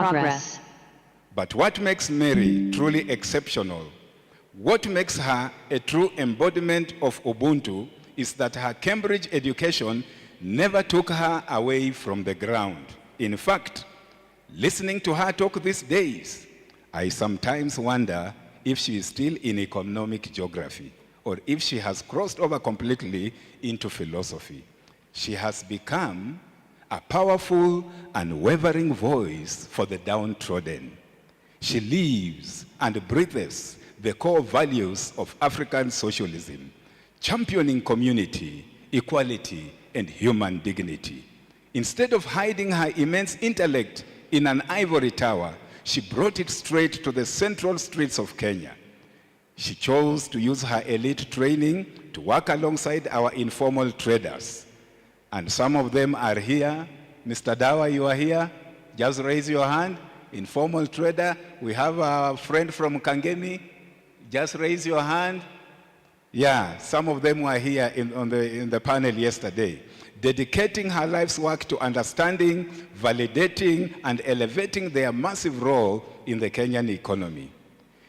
Progress. But what makes Mary truly exceptional, what makes her a true embodiment of Ubuntu, is that her Cambridge education never took her away from the ground. In fact, listening to her talk these days, I sometimes wonder if she is still in economic geography or if she has crossed over completely into philosophy. She has become a powerful, unwavering voice for the downtrodden. She lives and breathes the core values of African socialism, championing community, equality, and human dignity. Instead of hiding her immense intellect in an ivory tower, she brought it straight to the central streets of Kenya. She chose to use her elite training to work alongside our informal traders. And some of them are here. Mr. Dawa, you are here. Just raise your hand. Informal trader. We have a friend from Kangemi. Just raise your hand. Yeah, some of them were here in the panel yesterday, dedicating her life's work to understanding, validating, and elevating their massive role in the Kenyan economy.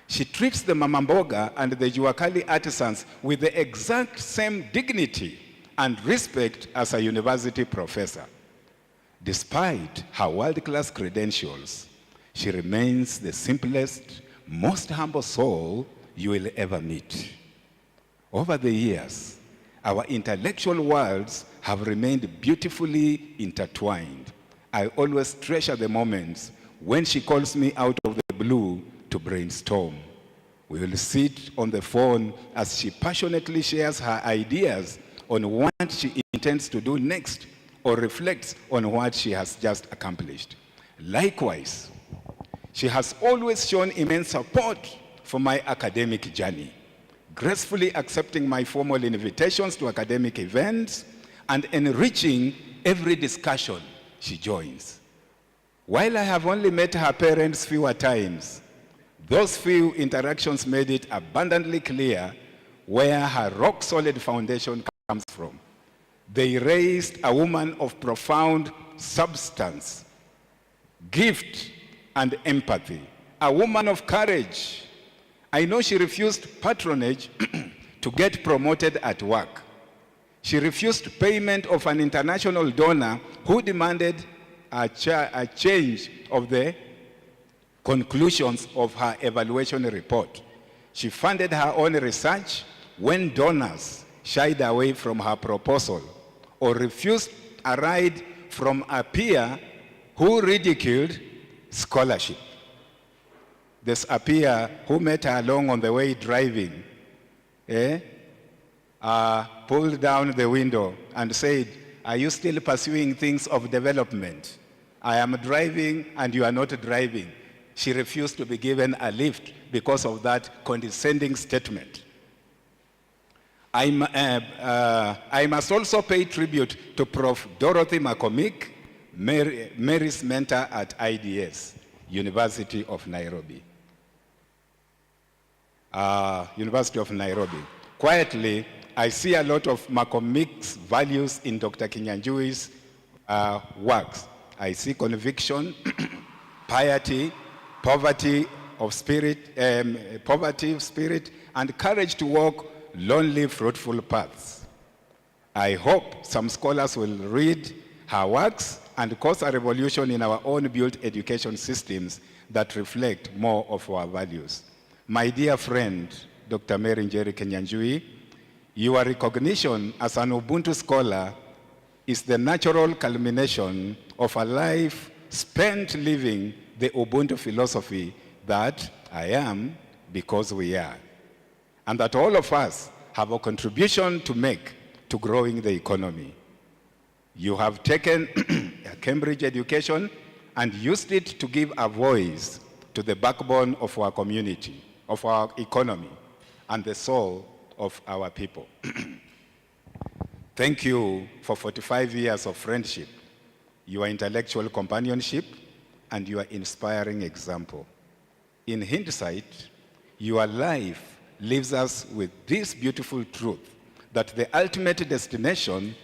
She treats the Mamamboga and the Juakali artisans with the exact same dignity and respect as a university professor. Despite her world-class credentials, she remains the simplest, most humble soul you will ever meet. Over the years, our intellectual worlds have remained beautifully intertwined. I always treasure the moments when she calls me out of the blue to brainstorm. We will sit on the phone as she passionately shares her ideas on what she intends to do next or reflects on what she has just accomplished. Likewise, she has always shown immense support for my academic journey, gracefully accepting my formal invitations to academic events and enriching every discussion she joins. While I have only met her parents fewer times, those few interactions made it abundantly clear where her rock-solid foundation comes from. They raised a woman of profound substance, gift, and empathy, a woman of courage. I know she refused patronage to get promoted at work. She refused payment of an international donor who demanded a change of the conclusions of her evaluation report. She funded her own research when donors shied away from her proposal or refused a ride from a peer who ridiculed scholarship. This a peer who met her along on the way driving, pulled down the window and said, "Are you still pursuing things of development? I am driving and you are not driving." She refused to be given a lift because of that condescending statement. I must also pay tribute to Prof. Dorothy McCormick, Mary's mentor at IDS, University of Nairobi. Quietly, I see a lot of McCormick's values in Dr. Kinyanjui's works. I see conviction, piety, poverty of spirit, and courage to walk lonely, fruitful paths. I hope some scholars will read her works and cause a revolution in our own built education systems that reflect more of our values. My dear friend, Dr. Mary Njeri1960, your recognition as an Ubuntu scholar is the natural culmination of a life spent living the Ubuntu philosophy that I am because we are, and that all of us have a contribution to make to growing the economy. You have taken a Cambridge education and used it to give a voice to the backbone of our community, of our economy, and the soul of our people. Thank you for 45 years of friendship, your intellectual companionship, and your inspiring example. In hindsight, your life leaves us with this beautiful truth, that the ultimate destination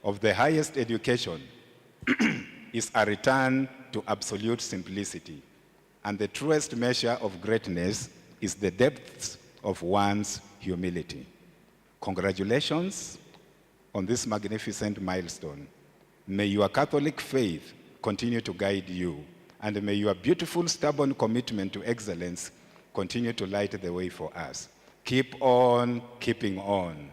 of the highest education is a return to absolute simplicity. And the truest measure of greatness is the depths of one's humility. Congratulations on this magnificent milestone. May your Catholic faith continue to guide you, and may your beautiful, stubborn commitment to excellence continue to light the way for us. Keep on keeping on.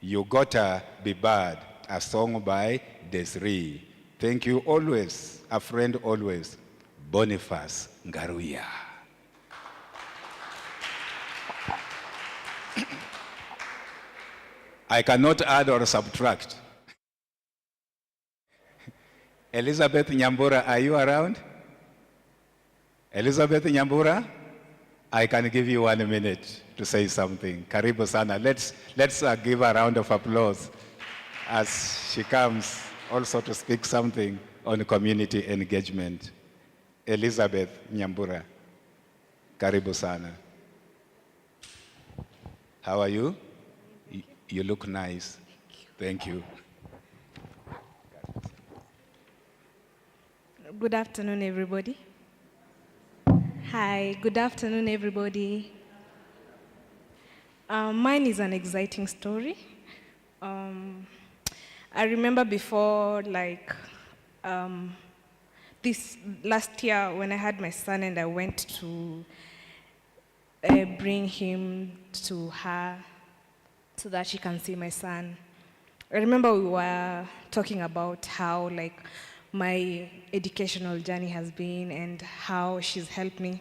You Gotta Be Bad, a song by Desiree. Thank you always, a friend always, Boniface Ngaruya. I cannot add or subtract. Elizabeth Nyambura, are you around? Elizabeth Nyambura, I can give you 1 minute to say something. Karibu sana. Let's give a round of applause as she comes also to speak something on community engagement. Elizabeth Nyambura, karibu sana. How are you? You look nice. Thank you. Good afternoon, everybody. Hi, good afternoon, everybody. Mine is an exciting story. I remember before, this last year when I had my son and I went to bring him to her so that she can see my son. I remember we were talking about how my educational journey has been and how she's helped me.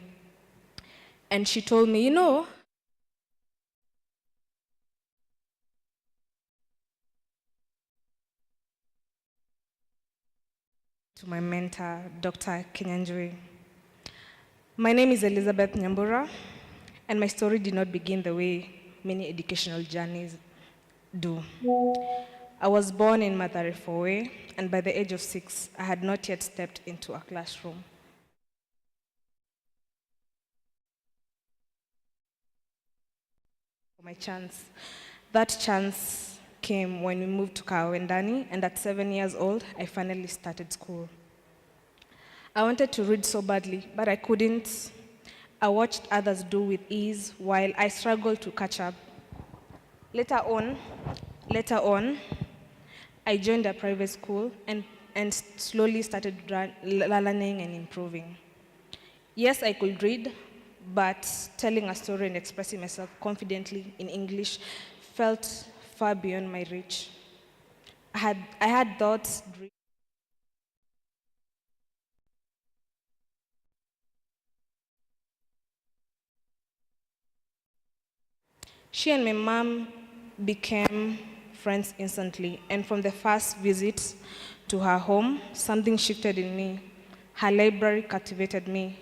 And she told me, to my mentor, Dr. Njeri1960. My name is Elizabeth Nyambura, and my story did not begin the way many educational journeys do. I was born in Mathare Fowe, and by the age of 6, I had not yet stepped into a classroom. My chance. That chance came when we moved to Kawendani, and at 7 years old, I finally started school. I wanted to read so badly, but I couldn't. I watched others do with ease while I struggled to catch up. Later on, I joined a private school and slowly started learning and improving. Yes, I could read, but telling a story and expressing myself confidently in English felt far beyond my reach. I had thoughts. She and my mom became friends instantly, and from the first visit to her home, something shifted in me. Her library captivated me.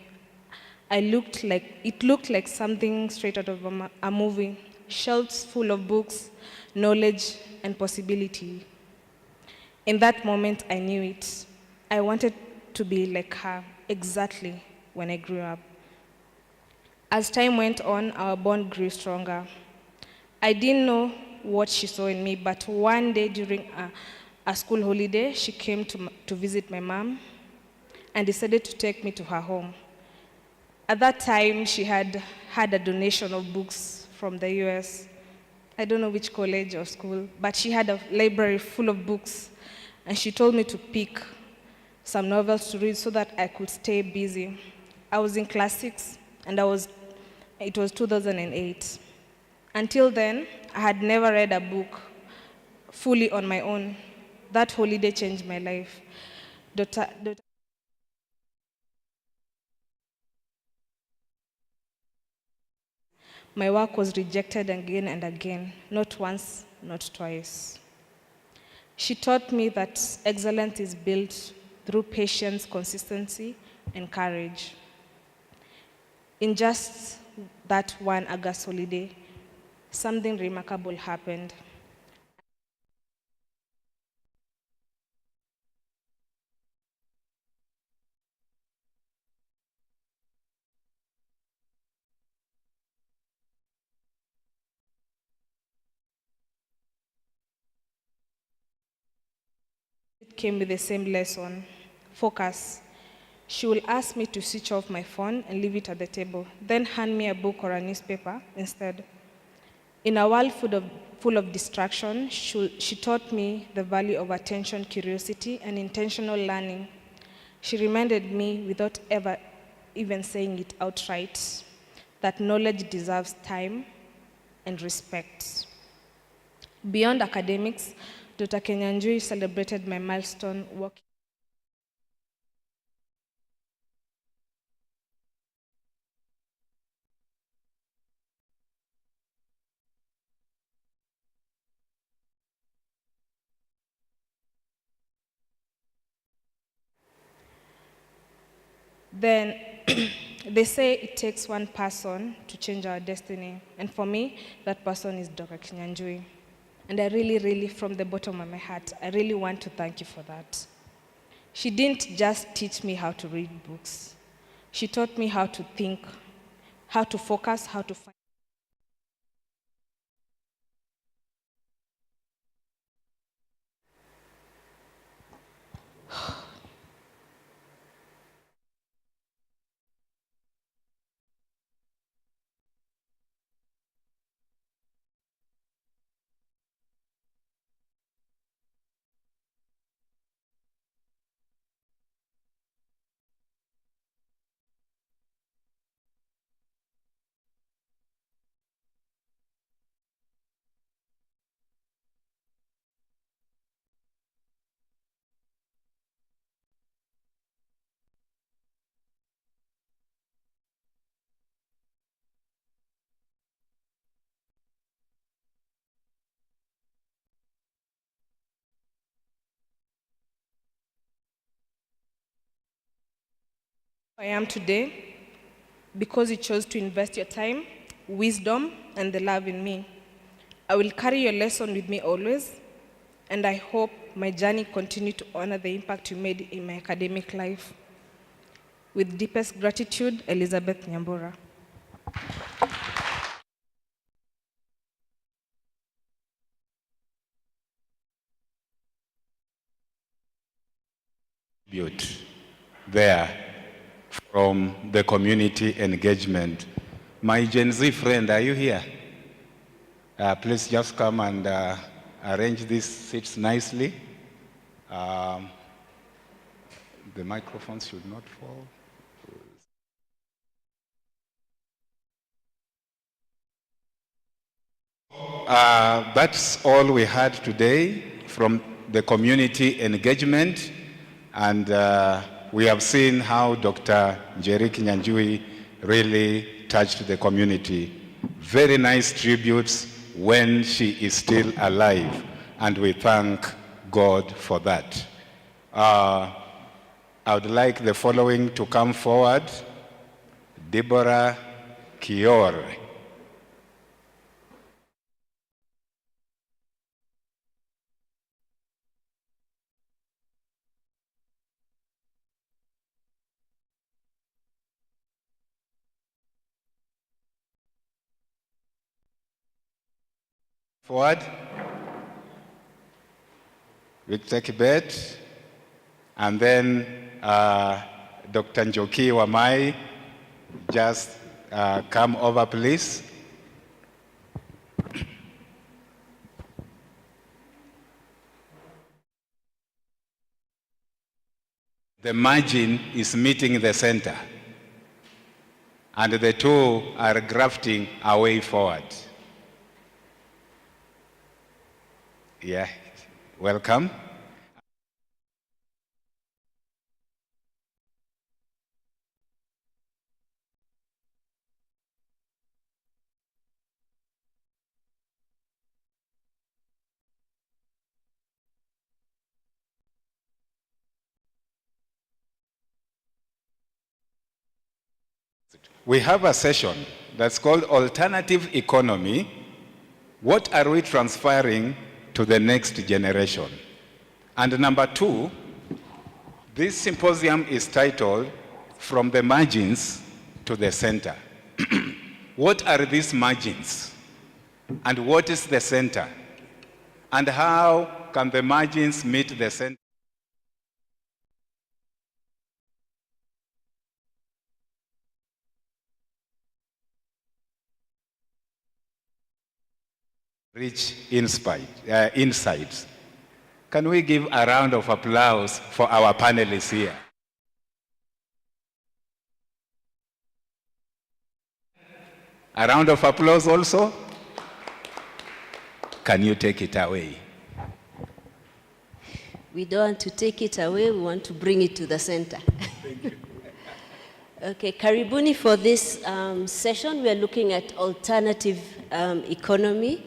It looked like something straight out of a movie, shelves full of books, knowledge, and possibility. In that moment, I knew it. I wanted to be like her exactly when I grew up. As time went on, our bond grew stronger. I didn't know what she saw in me, but one day during a school holiday, she came to visit my mom and decided to take me to her home. At that time, she had had a donation of books from the US. I don't know which college or school, but she had a library full of books, and she told me to pick some novels to read so that I could stay busy. I was in class 6, and it was 2008. Until then, I had never read a book fully on my own. That holiday changed my life. My work was rejected again and again, not once, not twice. She taught me that excellence is built through patience, consistency, and courage. In just that one August holiday, something remarkable happened. It came with the same lesson: focus. She will ask me to switch off my phone and leave it at the table, then hand me a book or a newspaper instead. In a world full of distraction, she taught me the value of attention, curiosity, and intentional learning. She reminded me, without ever even saying it outright, that knowledge deserves time and respect. Beyond academics, Dr. Kenyanjui celebrated my milestone work. Then they say it takes one person to change our destiny. And for me, that person is Dr. Kinyanjui. And I really, from the bottom of my heart, I really want to thank you for that. She didn't just teach me how to read books. She taught me how to think, how to focus, how to find. I am today because you chose to invest your time, wisdom, and the love in me. I will carry your lesson with me always, and I hope my journey continue to honor the impact you made in my academic life. With deepest gratitude, Elizabeth Nyambura. There from the community engagement. My Gen Z friend, are you here? Please just come and arrange these seats nicely. The microphones should not fall. That's all we had today from the community engagement. And we have seen how Dr. Njeri1960 really touched the community. Very nice tributes when she is still alive, and we thank God for that. I would like the following to come forward. Deborah Kiore. Forward. Victor Kibet. And then Dr. Njoki Wamai, just come over, please. The margin is meeting the center, and the two are grafting a way forward. Yeah, welcome. We have a session that's called Alternative Economy. What are we transferring to the next generation? And number two, this symposium is titled From the Margins to the Center. What are these margins? And what is the center? And how can the margins meet the center? rich insights. Can we give a round of applause for our panelists here? A round of applause also. Can you take it away? We don't want to take it away, we want to bring it to the center. Thank you. Okay, karibuni for this session. We are looking at alternative economy.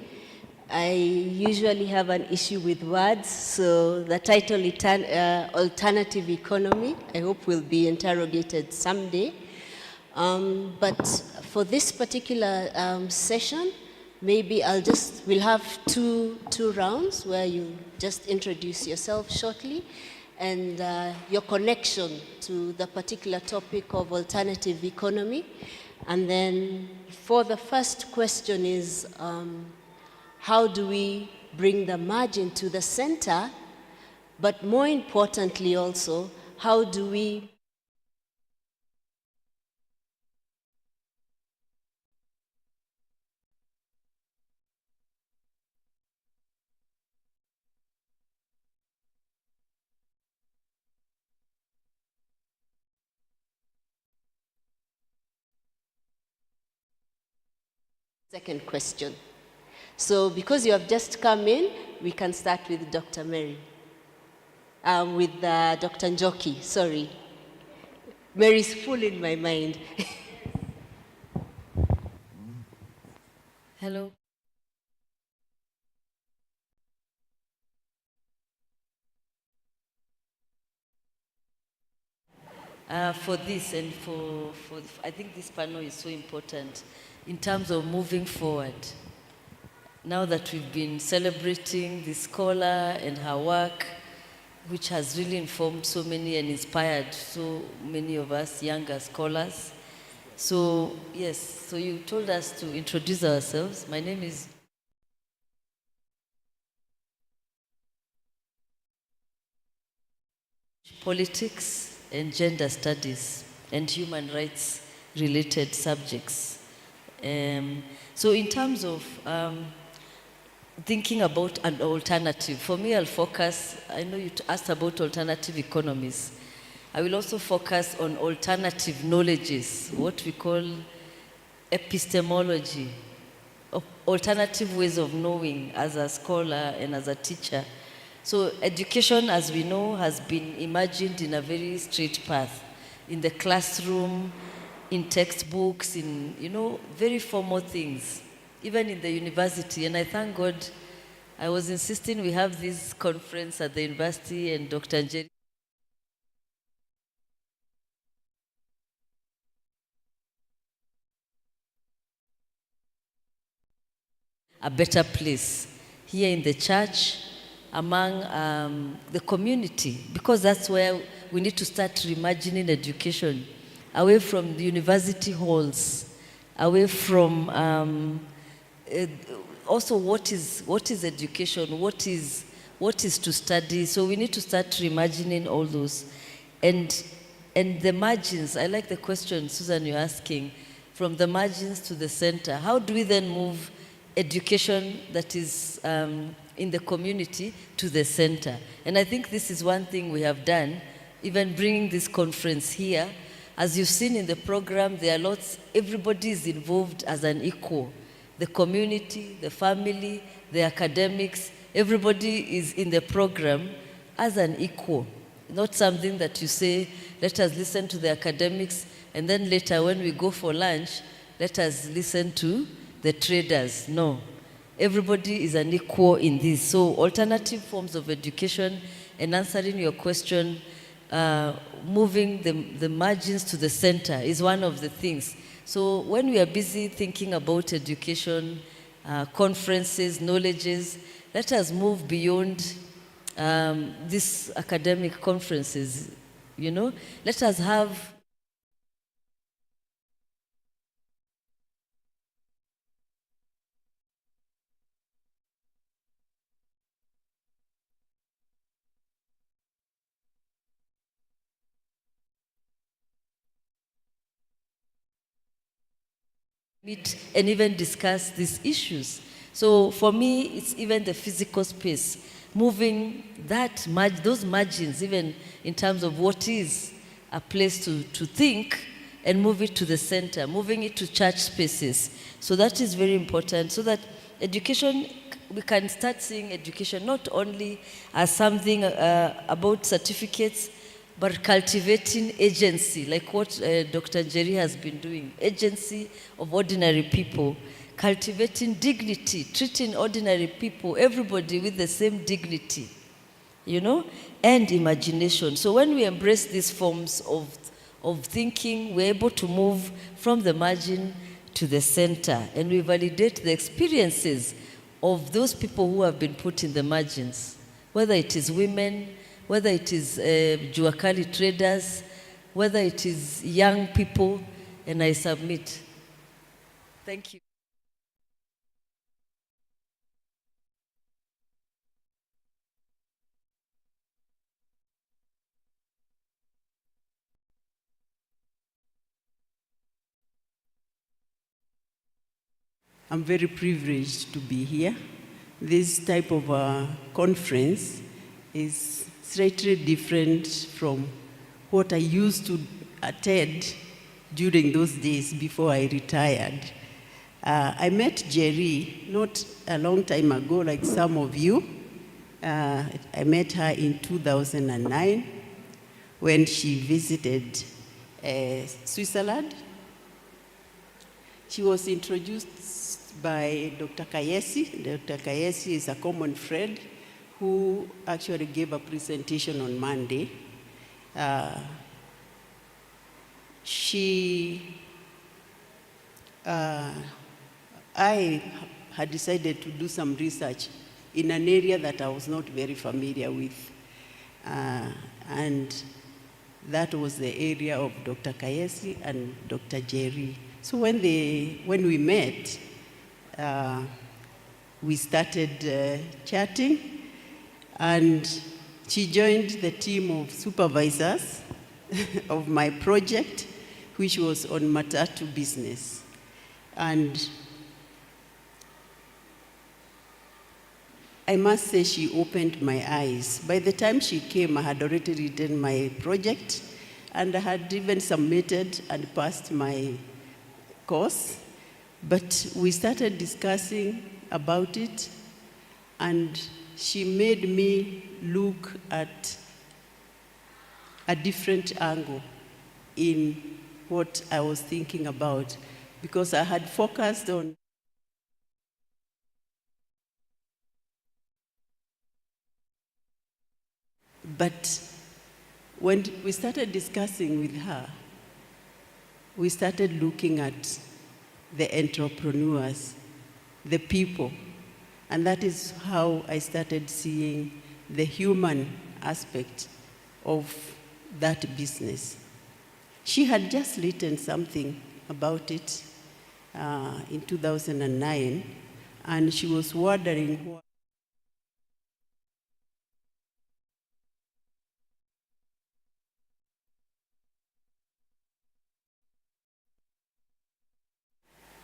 I usually have an issue with words, so the title alternative economy, I hope will be interrogated someday. But for this particular session, maybe we'll have two rounds where you just introduce yourself shortly and your connection to the particular topic of alternative economy. And then for the first question is, how do we bring the margin to the center? But more importantly also, how do we second question. So because you have just come in, we can start with Dr. Mary. With Dr. Njoki, sorry. Mary's full in my mind. Hello. For this and I think this panel is so important in terms of moving forward. Now that we've been celebrating the scholar and her work, which has really informed so many and inspired so many of us younger scholars. So yes, so you told us to introduce ourselves. My name is Politics and Gender Studies and Human Rights related subjects. So in terms of thinking about an alternative, for me I'll focus, I know you asked about alternative economies. I will also focus on alternative knowledges, what we call epistemology, alternative ways of knowing as a scholar and as a teacher. So education, as we know, has been imagined in a very straight path, in the classroom, in textbooks, in, very formal things, even in the university. And I thank God, I was insisting we have this conference at the university, and Dr. Njeri a better place here in the church, among the community, because that's where we need to start reimagining education, away from the university halls, away from also what is education, what is to study. So we need to start reimagining all those. And the margins, I like the question, Susan, you're asking, from the margins to the center. How do we then move education that is in the community to the center? And I think this is one thing we have done, even bringing this conference here. As you've seen in the program, there are lots, everybody is involved as an equal. The community, the family, the academics, everybody is in the program as an equal. Not something that you say, let us listen to the academics, and then later when we go for lunch, let us listen to the traders. No. Everybody is an equal in this. So alternative forms of education, and answering your question, moving the margins to the center is one of the things. So when we are busy thinking about education, conferences, knowledges, let us move beyond these academic conferences, Let us have meet and even discuss these issues. So for me, it's even the physical space, moving those margins, even in terms of what is a place to think, and move it to the center, moving it to church spaces. So that is very important, so that education, we can start seeing education not only as something about certificates, but cultivating agency, like what Dr. Njeri has been doing, agency of ordinary people, cultivating dignity, treating ordinary people, everybody with the same dignity, you know, and imagination. So when we embrace these forms of thinking, we're able to move from the margin to the center, and we validate the experiences of those people who have been put in the margins, whether it is women, whether it is Juakali traders, whether it is young people, and I submit. Thank you. I'm very privileged to be here. This type of conference is slightly different from what I used to attend during those days before I retired. I met Jerry not a long time ago, like some of you. I met her in 2009 when she visited Switzerland. She was introduced by Dr. Kayesi. Dr. Kayesi is a common friend who actually gave a presentation on Monday. I had decided to do some research in an area that I was not very familiar with. And that was the area of Dr. Kayesi and Dr. Njeri. So when we met, we started chatting, and she joined the team of supervisors of my project, which was on matatu business. And I must say she opened my eyes. By the time she came, I had already written my project, and I had even submitted and passed my course. But we started discussing about it, and she made me look at a different angle in what I was thinking about, because I had focused on but when we started discussing with her, we started looking at the entrepreneurs, the people, and that is how I started seeing the human aspect of that business. She had just written something about it in 2009, and she was wondering what.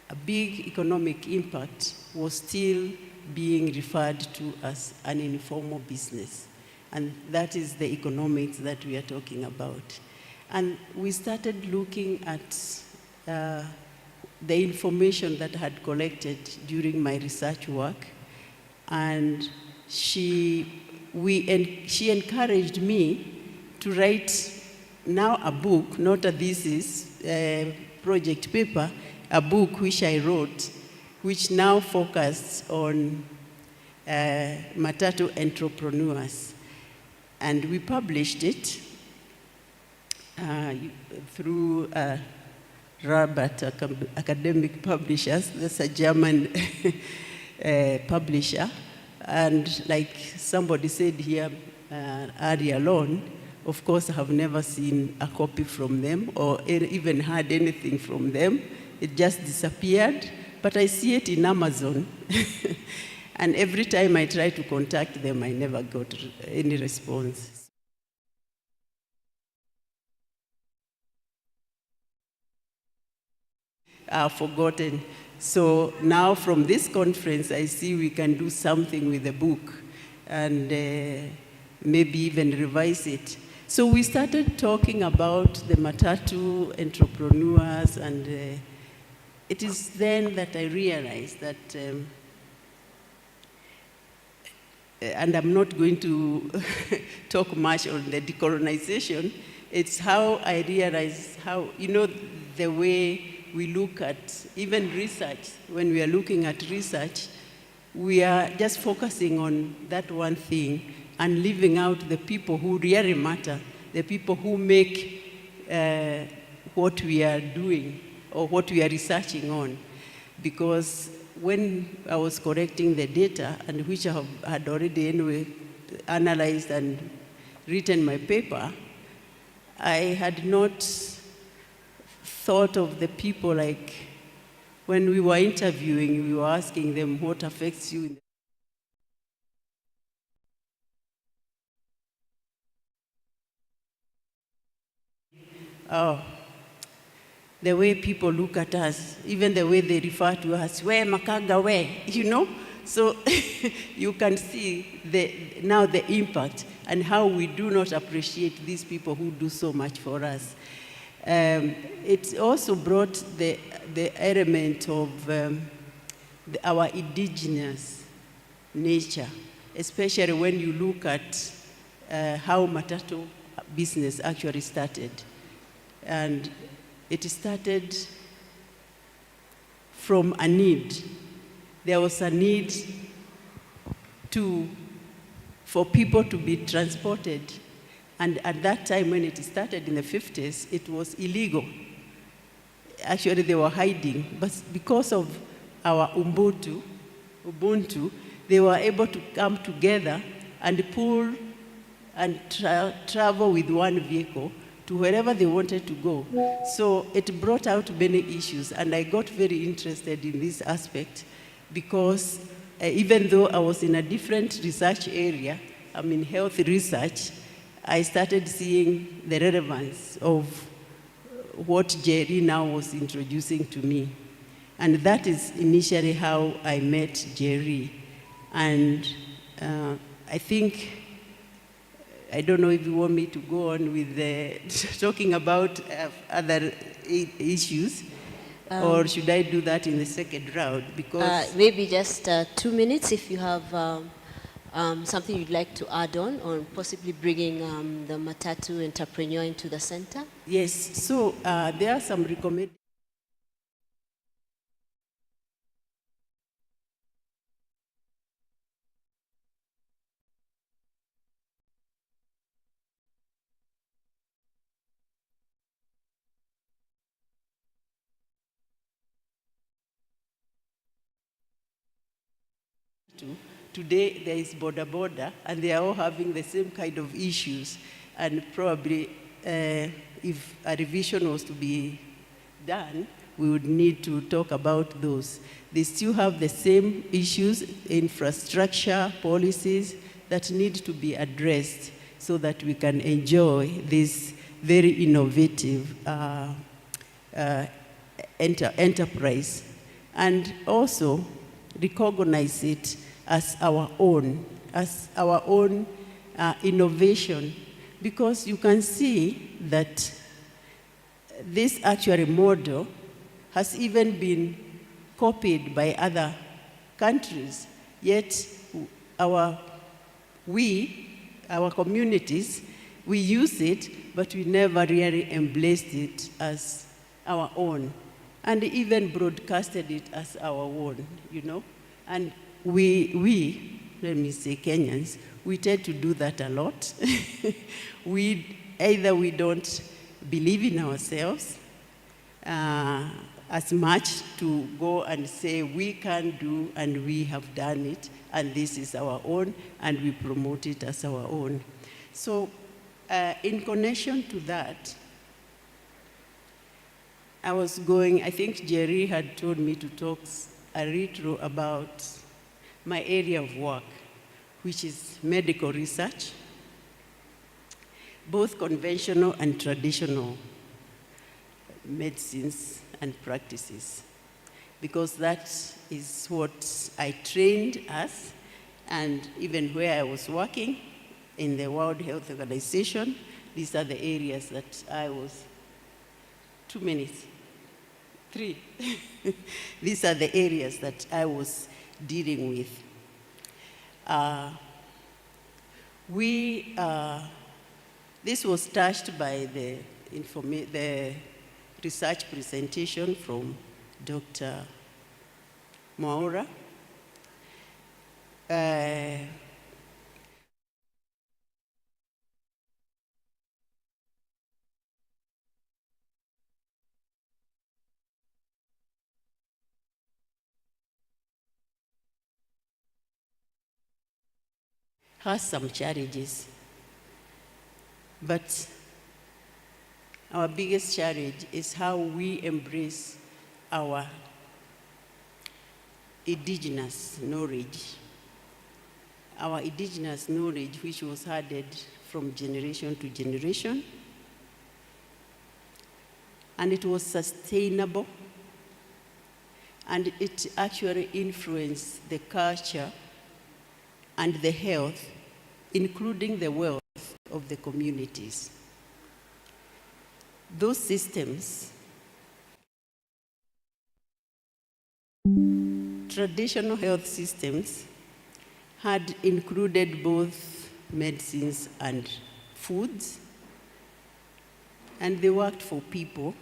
A big economic impact was still being referred to as an informal business. And that is the economics that we are talking about. And we started looking at the information that I had collected during my research work. And she encouraged me to write now a book, not a thesis, project paper, a book which I wrote, which now focused on matatu entrepreneurs. And we published it through Robert Academic Publishers. That's a German publisher. And like somebody said here earlier on, of course, I have never seen a copy from them or even heard anything from them. It just disappeared, but I see it in Amazon. And every time I try to contact them, I never got any response. are forgotten. So now from this conference, I see we can do something with the book and maybe even revise it. So we started talking about the Matatu entrepreneurs, and it is then that I realized that, and I'm not going to talk much on the decolonization, it's how I realized how, the way we look at even research, when we are looking at research, we are just focusing on that one thing and leaving out the people who really matter, the people who make what we are doing or what we are researching on. Because when I was correcting the data, and which I had already anyway analyzed and written my paper, I had not thought of the people, like when we were interviewing, we were asking them what affects you. Oh, the way people look at us, even the way they refer to us, where Makaga, where, So you can see now the impact and how we do not appreciate these people who do so much for us. It also brought the element of our indigenous nature, especially when you look at how Matatu business actually started. And it started from a need. There was a need for people to be transported. And at that time, when it started in the 50s, it was illegal. Actually, they were hiding. But because of our Ubuntu, they were able to come together and pull and travel with one vehicle to wherever they wanted to go. So it brought out many issues, and I got very interested in this aspect because even though I was in a different research area, I'm in health research, I started seeing the relevance of what Njeri now was introducing to me. And that is initially how I met Njeri. And I think, I don't know if you want me to go on with talking about other issues, or should I do that in the second round? Because maybe just 2 minutes if you have something you'd like to add on possibly bringing the Matatu entrepreneur into the center. Yes, so there are some recommendations. Today, there is border, and they are all having the same kind of issues. And probably, if a revision was to be done, we would need to talk about those. They still have the same issues, infrastructure, policies that need to be addressed so that we can enjoy this very innovative enterprise. And also recognize it as our own innovation, because you can see that this actual model has even been copied by other countries, yet our communities, we use it, but we never really embraced it as our own, and even broadcasted it as our own, And we, let me say Kenyans, we tend to do that a lot. Either we don't believe in ourselves as much to go and say we can do and we have done it and this is our own and we promote it as our own. So in connection to that, I think Njeri had told me to talk a little about my area of work, which is medical research, both conventional and traditional medicines and practices, because that is what I trained as, and even where I was working in the World Health Organization, these are the areas that I was, 2 minutes, 3. These are the areas that I was dealing with. This was touched by the research presentation from Dr. Mwaura. Has some challenges, but our biggest challenge is how we embrace our indigenous knowledge. Our indigenous knowledge, which was handed from generation to generation, and it was sustainable, and it actually influenced the culture and the health, including the wealth of the communities. Those systems, traditional health systems, had included both medicines and foods, and they worked for people,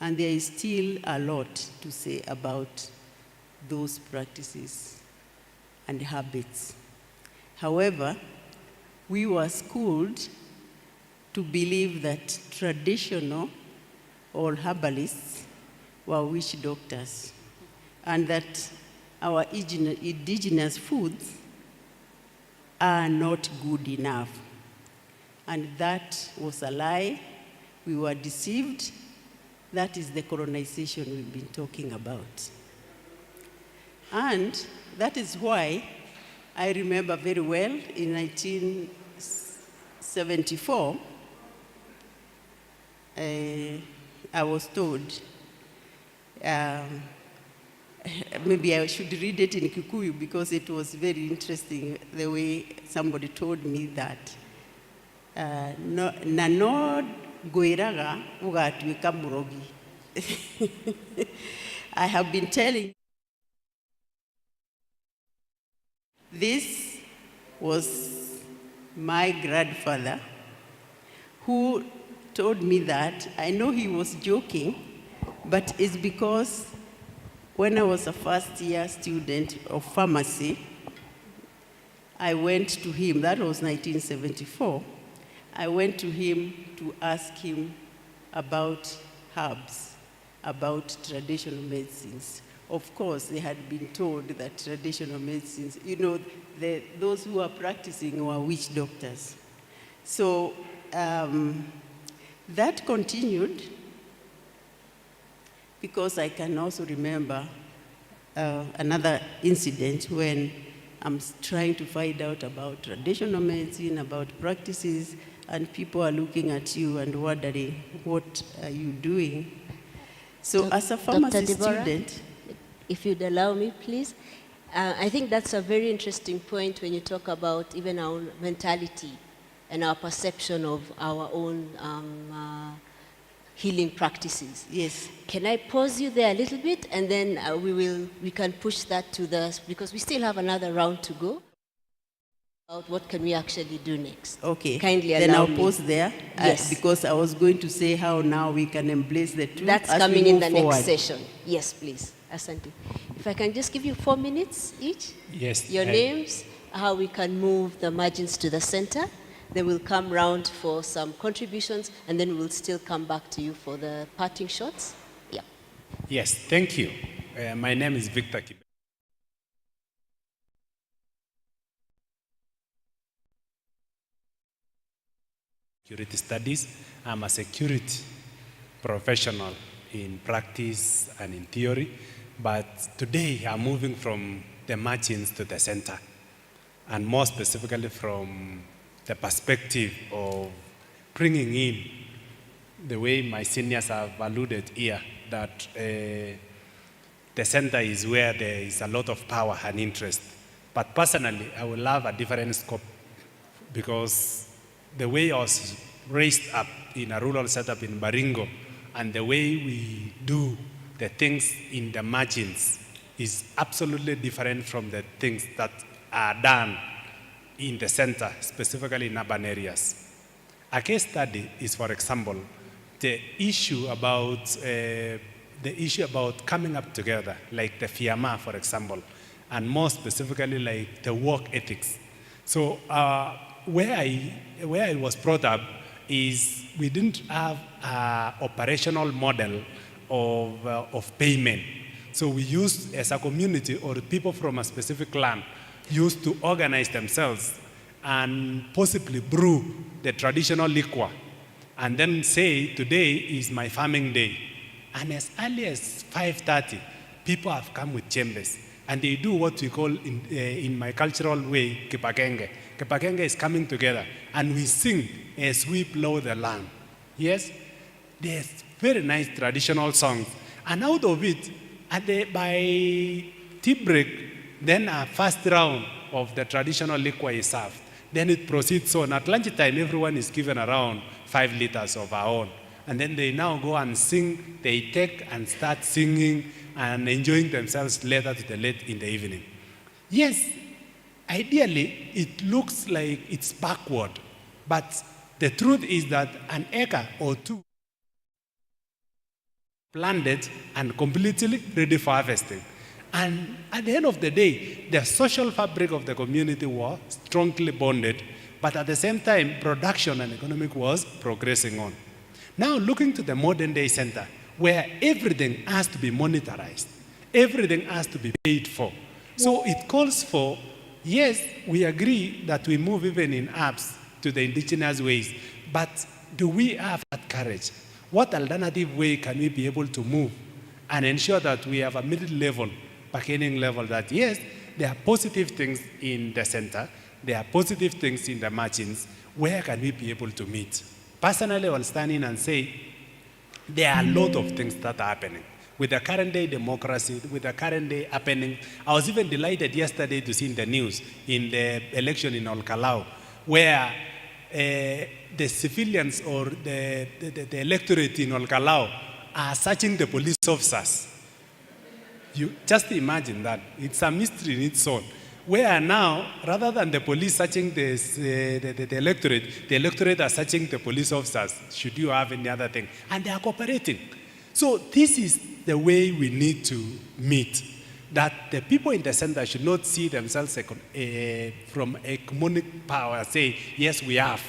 and there is still a lot to say about those practices and habits. However, we were schooled to believe that traditional or herbalists were witch doctors, and that our indigenous foods are not good enough. And that was a lie. We were deceived. That is the colonization we've been talking about. And that is why I remember very well in 1974, I was told, maybe I should read it in Kikuyu because it was very interesting the way somebody told me that. Nano goiraga ugatwika murogi. I have been telling. This was my grandfather who told me that. I know he was joking, but it's because when I was a first-year student of pharmacy, I went to him, that was 1974, I went to him to ask him about herbs, about traditional medicines. Of course, they had been told that traditional medicines, those who are practicing were witch doctors. So that continued, because I can also remember another incident when I'm trying to find out about traditional medicine, about practices, and people are looking at you and wondering, what are you doing? So as a pharmacy student, if you'd allow me, please. I think that's a very interesting point when you talk about even our mentality and our perception of our own healing practices. Yes. Can I pause you there a little bit, and then we can push that to because we still have another round to go. About what can we actually do next? Okay. Kindly allow me. Then I'll me. pause there. Yes. Because I was going to say how now we can embrace the truth. That's as coming we in move the forward. next session. Yes, please. Asante. If I can just give you 4 minutes each. Yes. Your names, how we can move the margins to the center. Then we'll come round for some contributions, and then we'll still come back to you for the parting shots. Yeah. Yes, thank you. My name is Victor Kibe. Security studies. I'm a security professional in practice and in theory, but today I'm moving from the margins to the center, and more specifically from the perspective of bringing in the way my seniors have alluded here, that the center is where there is a lot of power and interest. But personally, I would love a different scope, because the way I was raised up in a rural setup in Baringo and the way we do the things in the margins is absolutely different from the things that are done in the center, specifically in urban areas. A case study is, for example, the issue about coming up together, like the FIAMA, for example, and more specifically like the work ethics. So where I was brought up is we didn't have an operational model of payment. So we used, as a community or people from a specific land, used to organize themselves and possibly brew the traditional liquor and then say, today is my farming day. And as early as 5:30, people have come with chambers. And they do what we call, in my cultural way, kipakenge. Kipakenge is coming together. And we sing as we plow the land. Yes? There's very nice traditional songs. And out of it, by tea break, then a first round of the traditional liquor is served. Then it proceeds on. At lunchtime, everyone is given around 5 liters of our own. And then they now go and sing. They take and start singing and enjoying themselves later to the late in the evening. Yes, ideally, it looks like it's backward. But the truth is that an acre or two planted and completely ready for harvesting. And at the end of the day, the social fabric of the community was strongly bonded, but at the same time, production and economic was progressing on. Now looking to the modern day center, where everything has to be monetarized, everything has to be paid for. So it calls for, yes, we agree that we move even in apps to the indigenous ways, but do we have that courage? What alternative way can we be able to move and ensure that we have a middle level, bargaining level, that yes, there are positive things in the center, there are positive things in the margins, where can we be able to meet? Personally, I'll stand in and say, there are a lot of things that are happening. With the current day democracy, with the current day happening, I was even delighted yesterday to see in the news, in the election in Olkalau, where the civilians or the electorate in Olkalau are searching the police officers. You just imagine that. It's a mystery in its own. Where now, rather than the police searching the electorate are searching the police officers. Should you have any other thing? And they are cooperating. So this is the way we need to meet. That the people in the center should not see themselves from economic power, say, yes, we have.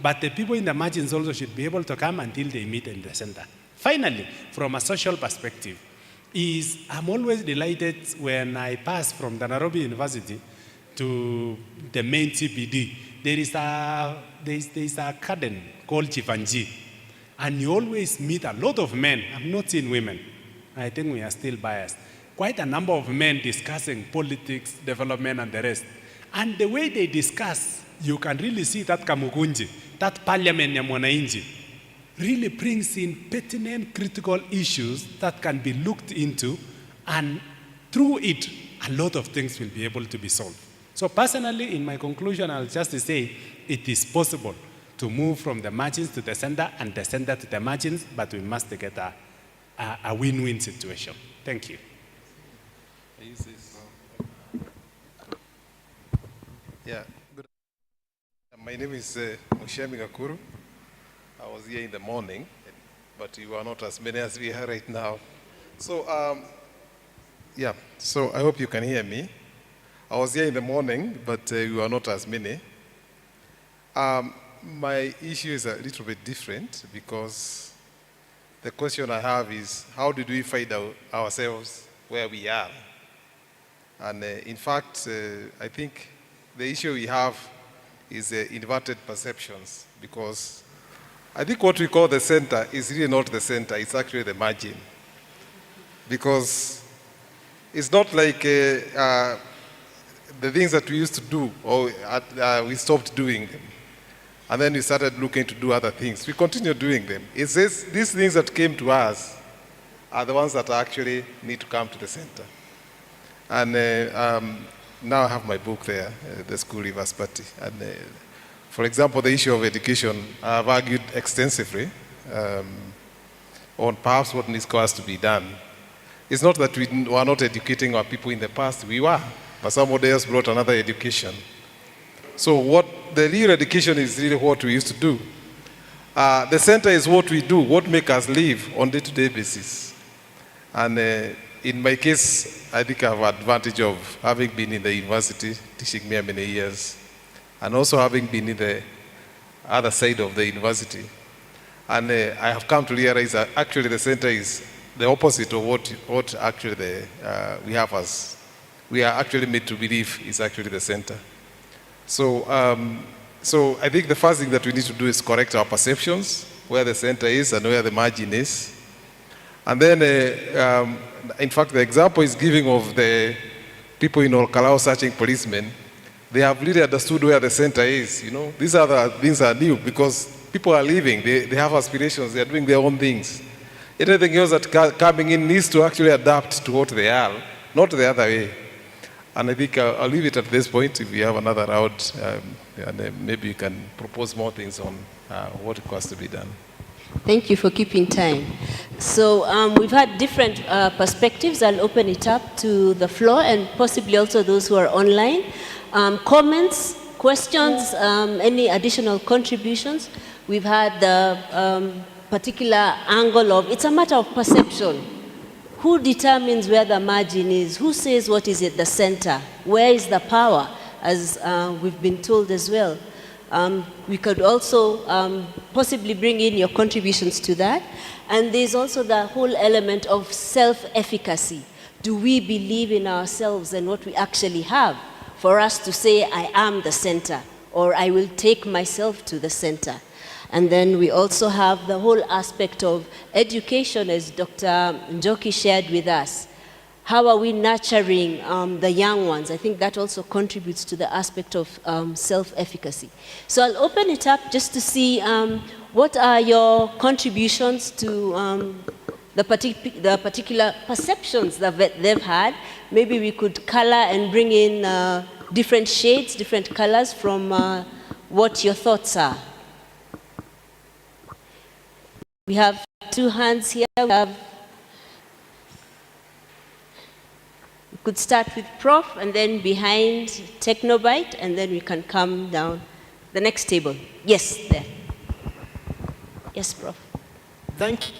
But the people in the margins also should be able to come until they meet in the center. Finally, from a social perspective, I'm always delighted when I pass from the Nairobi University to the main CBD. There is a garden called Chifanji, and you always meet a lot of men. I've not seen women. I think we are still biased. Quite a number of men discussing politics, development, and the rest. And the way they discuss, you can really see that Kamukunji, that parliament ya mwananchi, really brings in pertinent, critical issues that can be looked into, and through it, a lot of things will be able to be solved. So personally, in my conclusion, I'll just say it is possible to move from the margins to the center and the center to the margins, but we must get a win-win situation. Thank you. Yeah. Good. My name is Mushemi Gakuru. I was here in the morning, but you are not as many as we are right now. So, yeah, so I hope you can hear me. I was here in the morning, but you are not as many. My issue is a little bit different, because the question I have is, how did we find ourselves where we are? And in fact, I think the issue we have is inverted perceptions, because I think what we call the center is really not the center, it's actually the margin. Because it's not like the things that we used to do, or we stopped doing them. And then we started looking to do other things. We continue doing them. It says these things that came to us are the ones that actually need to come to the center. And now I have my book there, The School Reverse Party. And for example, the issue of education, I've argued extensively on perhaps what needs us to be done. It's not that we were not educating our people in the past, we were, but somebody else brought another education. So what the real education is really what we used to do. The center is what we do, what makes us live on day-to-day basis. And in my case, I think I have advantage of having been in the university, teaching me many years, and also having been in the other side of the university. And I have come to realize that actually the center is the opposite of what actually we have as, we are actually made to believe is actually the center. So, so I think the first thing that we need to do is correct our perceptions, where the center is and where the margin is. And then, in fact, the example is giving of the people in Olkalao searching policemen. They have really understood where the center is, you know. These other things are new because people are living, they have aspirations, they are doing their own things. Anything else that coming in needs to actually adapt to what they are, not the other way. And I think I'll leave it at this point. If we have another round, and maybe you can propose more things on what requires to be done. Thank you for keeping time. So we've had different perspectives. I'll open it up to the floor and possibly also those who are online. Comments, questions, any additional contributions? We've had the particular angle of, it's a matter of perception. Who determines where the margin is? Who says what is at the center? Where is the power, as we've been told as well? We could also possibly bring in your contributions to that. And there's also the whole element of self-efficacy. Do we believe in ourselves and what we actually have for us to say, I am the center, or I will take myself to the center? And then we also have the whole aspect of education, as Dr. Njoki shared with us. How are we nurturing the young ones? I think that also contributes to the aspect of self-efficacy. So I'll open it up just to see what are your contributions to the particular perceptions that they've had. Maybe we could color and bring in different shades, different colors from what your thoughts are. We have two hands here. We could start with Prof, and then behind Technobyte, and then we can come down the next table. Yes, there. Yes, Prof. Thank you.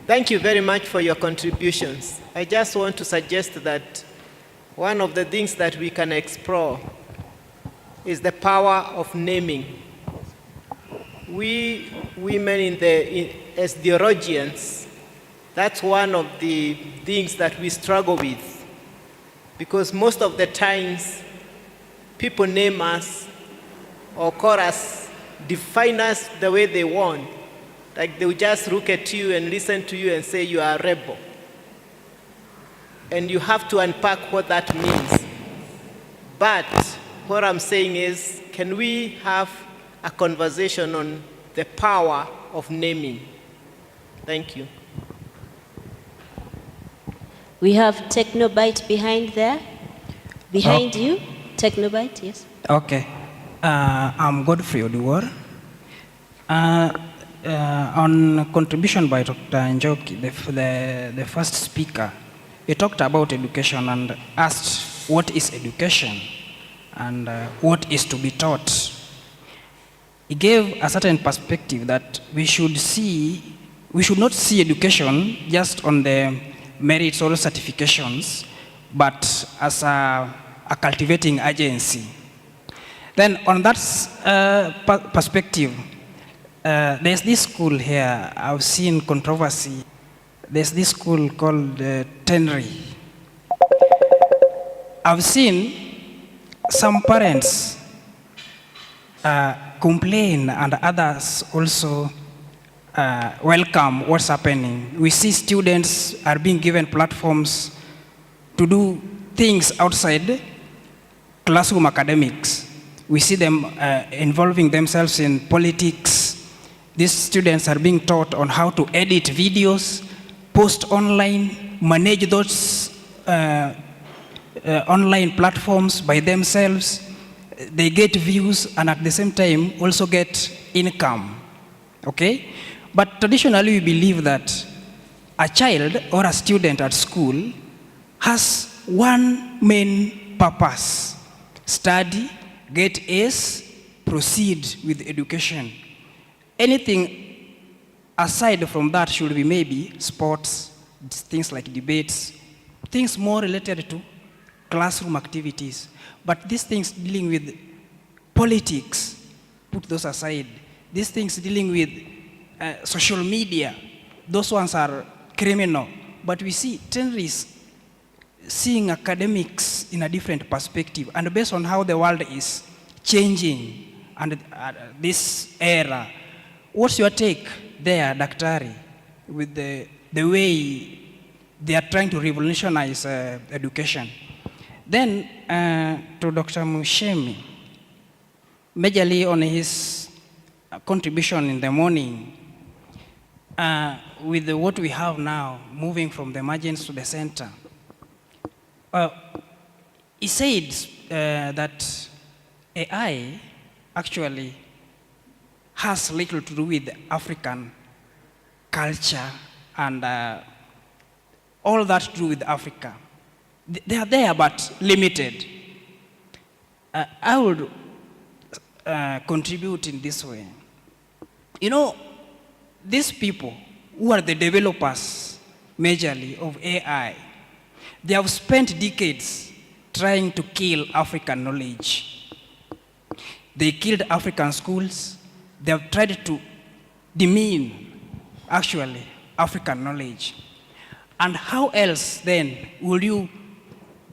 Thank you very much for your contributions. I just want to suggest that one of the things that we can explore is the power of naming. We women as theologians, that's one of the things that we struggle with, because most of the times people name us or call us, define us the way they want. Like they will just look at you and listen to you and say you are a rebel. And you have to unpack what that means. But what I'm saying is, can we have a conversation on the power of naming? Thank you. We have Technobyte behind there. Behind you, Technobyte, yes. Okay. I'm Godfrey Oduwar. On contribution by Dr. Njoki, the first speaker, he talked about education and asked what is education and what is to be taught. He gave a certain perspective that we should not see education just on the merits or certifications, but as a cultivating agency. Then on that perspective, there's this school here, I've seen controversy. There's this school called Tenry. I've seen some parents complain and others also welcome what's happening. We see students are being given platforms to do things outside classroom academics. We see them involving themselves in politics. These students are being taught on how to edit videos, post online, manage those online platforms by themselves. They get views and at the same time also get income, okay? But traditionally we believe that a child or a student at school has one main purpose: study, get A's, proceed with education. Anything aside from that should be maybe sports, things like debates, things more related to classroom activities. But these things dealing with politics, put those aside. These things dealing with social media, those ones are criminal. But we see tenorists seeing academics in a different perspective, and based on how the world is changing and this era. What's your take there, Daktari, with the way they are trying to revolutionize education? Then to Dr. Mushemi, majorly on his contribution in the morning, with what we have now, moving from the margins to the center. He said that AI actually has little to do with African culture and all that to do with Africa. They are there, but limited. I would contribute in this way. You know, these people who are the developers, majorly, of AI, they have spent decades trying to kill African knowledge. They killed African schools. They have tried to demean, actually, African knowledge. And how else, then, will you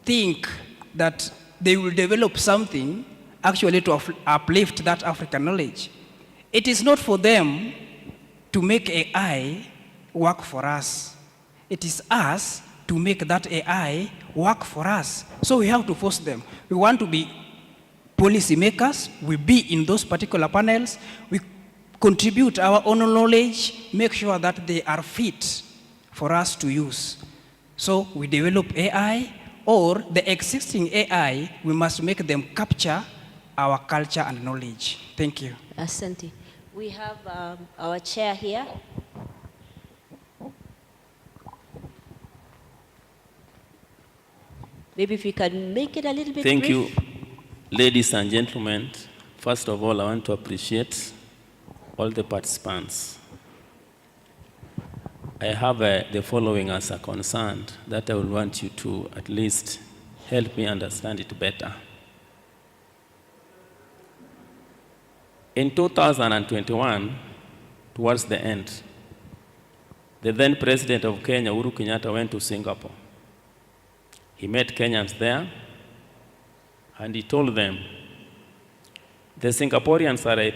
think that they will develop something actually to uplift that African knowledge? It is not for them to make AI work for us. It is us to make that AI work for us. So we have to force them. We want to be policy makers, we be in those particular panels, we contribute our own knowledge, make sure that they are fit for us to use. So we develop AI, or the existing AI, we must make them capture our culture and knowledge. Thank you. Asante. We have our chair here. Maybe if you can make it a little bit Thank brief. you, ladies and gentlemen. First of all, I want to appreciate all the participants. I have the following as a concern that I would want you to at least help me understand it better. In 2021, towards the end, the then President of Kenya, Uhuru Kenyatta, went to Singapore. He met Kenyans there, and he told them, the Singaporeans are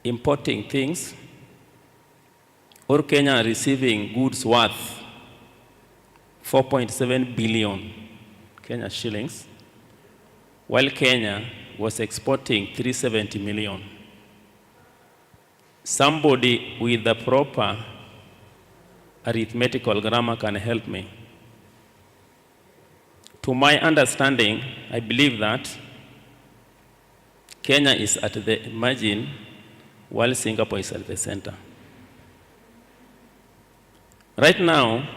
importing things, or Kenya are receiving goods worth 4.7 billion Kenya shillings, while Kenya was exporting 370 million. Somebody with the proper arithmetical grammar can help me. To my understanding, I believe that Kenya is at the margin while Singapore is at the center. Right now,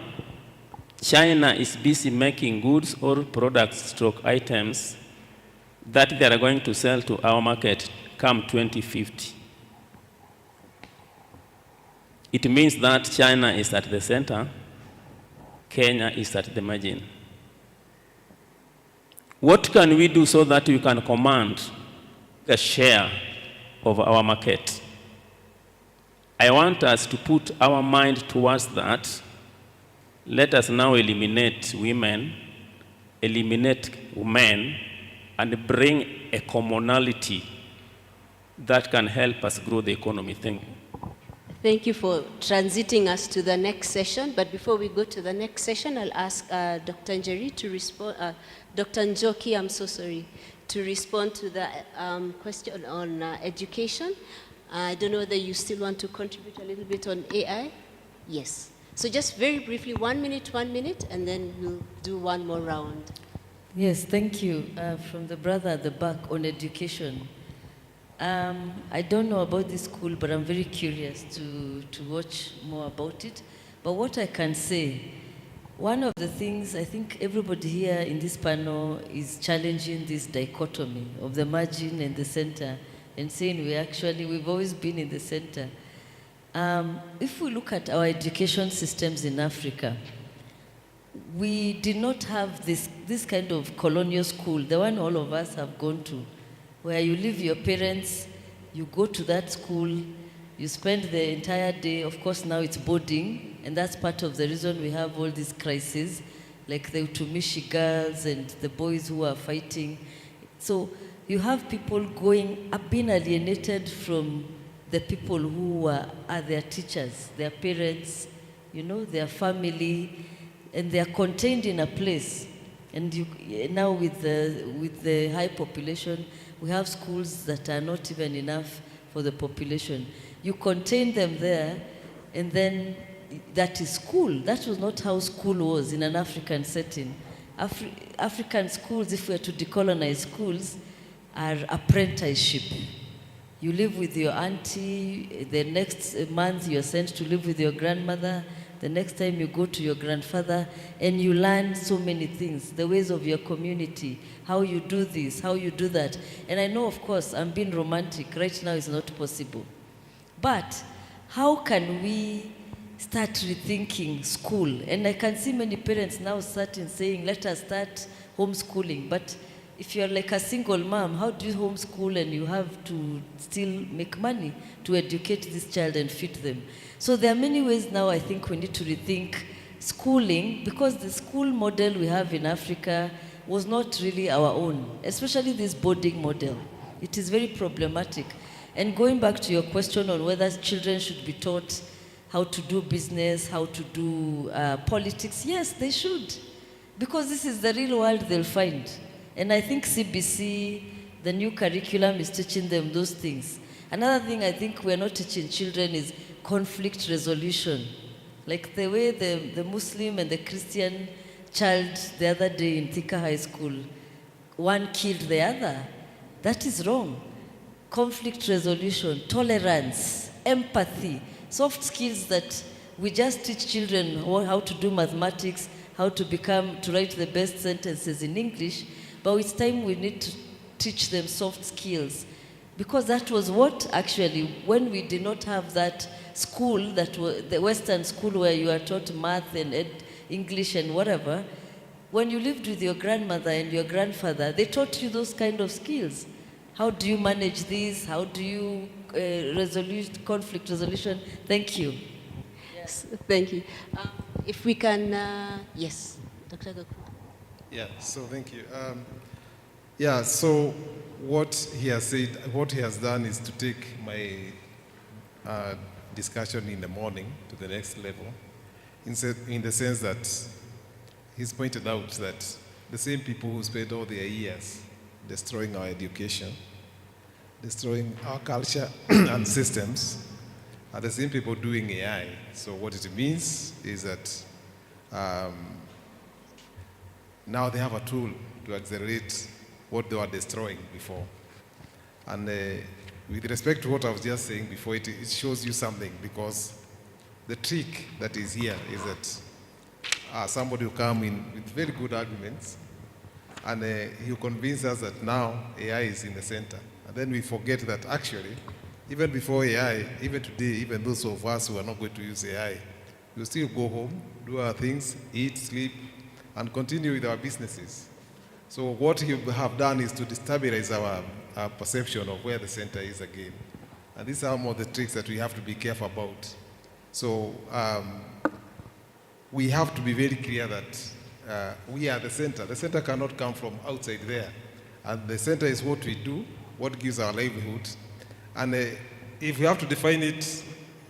China is busy making goods or products stroke items that they are going to sell to our market come 2050. It means that China is at the center, Kenya is at the margin. What can we do so that we can command a share of our market? I want us to put our mind towards that. Let us now eliminate women, eliminate men, and bring a commonality that can help us grow the economy. Thank you. Thank you for transiting us to the next session. But before we go to the next session, I'll ask Dr. Njeri to respond, Dr. Njoki, I'm so sorry, to respond to the question on education. I don't know whether you still want to contribute a little bit on AI. Yes. So just very briefly, 1 minute, and then we'll do one more round. Yes, thank you. From the brother at the back on education. I don't know about this school, but I'm very curious to watch more about it. But what I can say, one of the things I think everybody here in this panel is challenging this dichotomy of the margin and the center and saying we've always been in the center. If we look at our education systems in Africa, we did not have this kind of colonial school, the one all of us have gone to, where you leave your parents, you go to that school, you spend the entire day. Of course, now it's boarding, and that's part of the reason we have all these crises, like the Utumishi girls and the boys who are fighting. So you have people being alienated from the people who are their teachers, their parents, their family, and they are contained in a place. And now with the high population, we have schools that are not even enough for the population. You contain them there, and then that is school. That was not how school was in an African setting. African schools, if we are to decolonize schools, are apprenticeship. You live with your auntie, the next month you're sent to live with your grandmother, the next time you go to your grandfather, and you learn so many things, the ways of your community, how you do this, how you do that. And I know, of course, I'm being romantic. Right now it's not possible. But how can we start rethinking school? And I can see many parents now starting saying, let us start homeschooling. But if you're like a single mom, how do you homeschool and you have to still make money to educate this child and feed them? So there are many ways now I think we need to rethink schooling, because the school model we have in Africa was not really our own, especially this boarding model. It is very problematic. And going back to your question on whether children should be taught how to do business, how to do politics, yes, they should, because this is the real world they'll find. And I think CBC, the new curriculum, is teaching them those things. Another thing I think we're not teaching children is conflict resolution. Like the way the Muslim and the Christian child the other day in Thika High School, one killed the other. That is wrong. Conflict resolution, tolerance, empathy, soft skills that we just teach children how to do mathematics, how to write the best sentences in English, but it's time we need to teach them soft skills. Because that was what actually, when we did not have that school, that was the Western school where you are taught math and English and whatever, when you lived with your grandmother and your grandfather, they taught you those kind of skills. How do you manage this? How do you conflict resolution? Thank you. Yes, thank you. If we can, yes, Dr. Gaku. Yeah, so thank you. So what he has said, what he has done is to take my discussion in the morning to the next level, in the sense that he's pointed out that the same people who spent all their years destroying our education, destroying our culture and systems, are the same people doing AI. So what it means is that now they have a tool to accelerate what they were destroying before. And with respect to what I was just saying before, it shows you something, because the trick that is here is that somebody will come in with very good arguments, and he'll convince us that now AI is in the center. And then we forget that actually, even before AI, even today, even those of us who are not going to use AI, we'll still go home, do our things, eat, sleep, and continue with our businesses. So what he have done is to destabilize our perception of where the center is again. And these are some of the tricks that we have to be careful about. So we have to be very clear that we are the center. The center cannot come from outside there. And the center is what we do, what gives our livelihood. And if we have to define it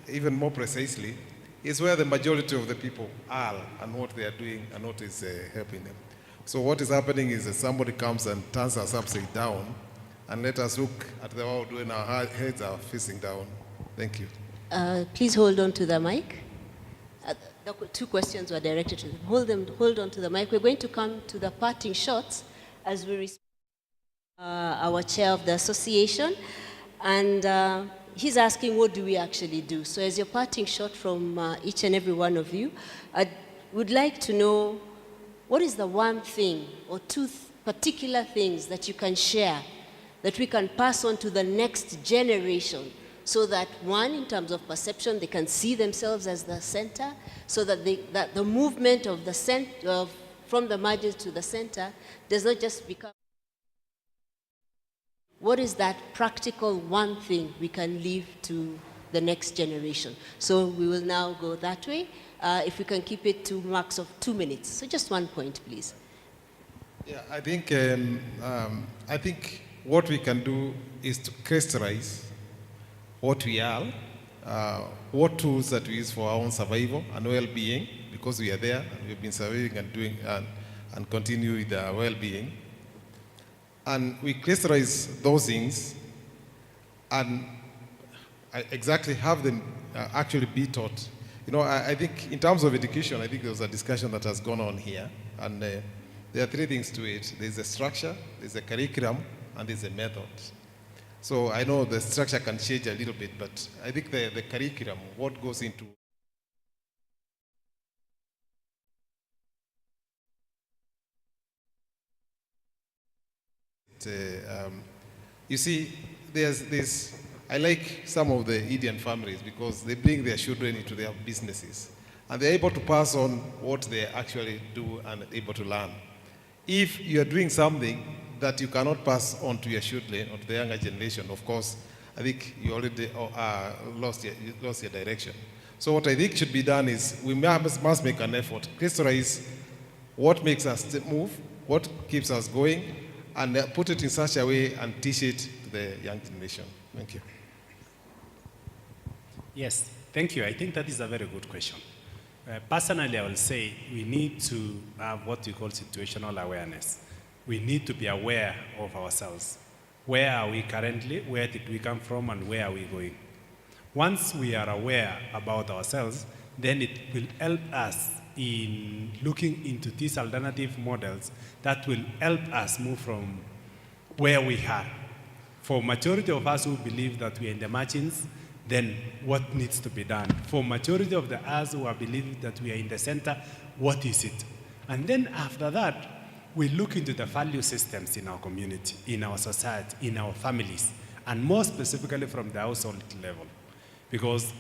even more precisely, it's where the majority of the people are and what they are doing and what is helping them. So what is happening is that somebody comes and turns us upside down, and let us look at the world when our heads are facing down. Thank you. Please hold on to the mic. The two questions were directed to them. Hold on to the mic. We're going to come to the parting shots as we respect our chair of the association. And he's asking, what do we actually do? So as your parting shot from each and every one of you, I would like to know, what is the one thing or two particular things that you can share that we can pass on to the next generation, so that one, in terms of perception, they can see themselves as the center, so that, that the movement of the from the margins to the center does not just become. What is that practical one thing we can leave to the next generation? So we will now go that way. If we can keep it to max of 2 minutes. So just 1 point, please. Yeah, I think what we can do is to crystallize what we are, what tools that we use for our own survival and well-being, because we are there and we've been surviving and doing and continue with our well-being. And we crystallize those things and exactly have them actually be taught. You know, I think in terms of education, I think there was a discussion that has gone on here, and there are three things to it. There's a structure, there's a curriculum, and there's a method. So I know the structure can change a little bit, but I think the curriculum, what goes into you see, there's this, I like some of the Indian families because they bring their children into their businesses and they're able to pass on what they actually do and able to learn. If you are doing something that you cannot pass on to your children or to the younger generation, of course, I think you already lost your direction. So what I think should be done is we must make an effort, crystallize what makes us move, what keeps us going, and put it in such a way and teach it to the young generation. Thank you. Yes, thank you. I think that is a very good question. Personally, I will say we need to have what we call situational awareness. We need to be aware of ourselves. Where are we currently? Where did we come from? And where are we going? Once we are aware about ourselves, then it will help us in looking into these alternative models that will help us move from where we are. For majority of us who believe that we are in the margins, then what needs to be done? For majority of us who are believing that we are in the center, what is it? And then after that, we look into the value systems in our community, in our society, in our families, and more specifically from the household level. Because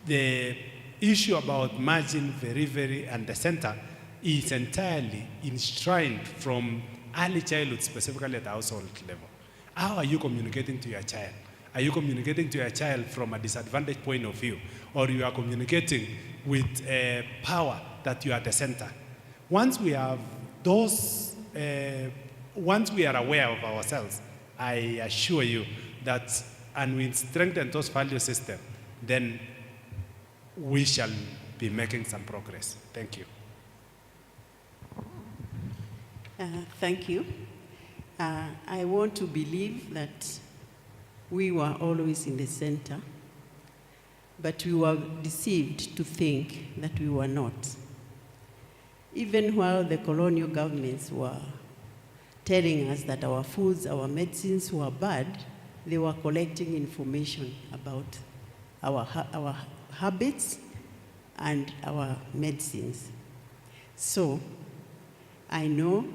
the issue about margin, and the center is entirely enshrined from early childhood, specifically at the household level. How are you communicating to your child? Are you communicating to your child from a disadvantaged point of view? Or you are communicating with power that you are at the center? Once we have those, once we are aware of ourselves, I assure you that, and we strengthen those value systems, then we shall be making some progress. Thank you. Thank you. I want to believe that we were always in the center, but we were deceived to think that we were not. Even while the colonial governments were telling us that our foods, our medicines were bad, they were collecting information about our habits and our medicines. So I know,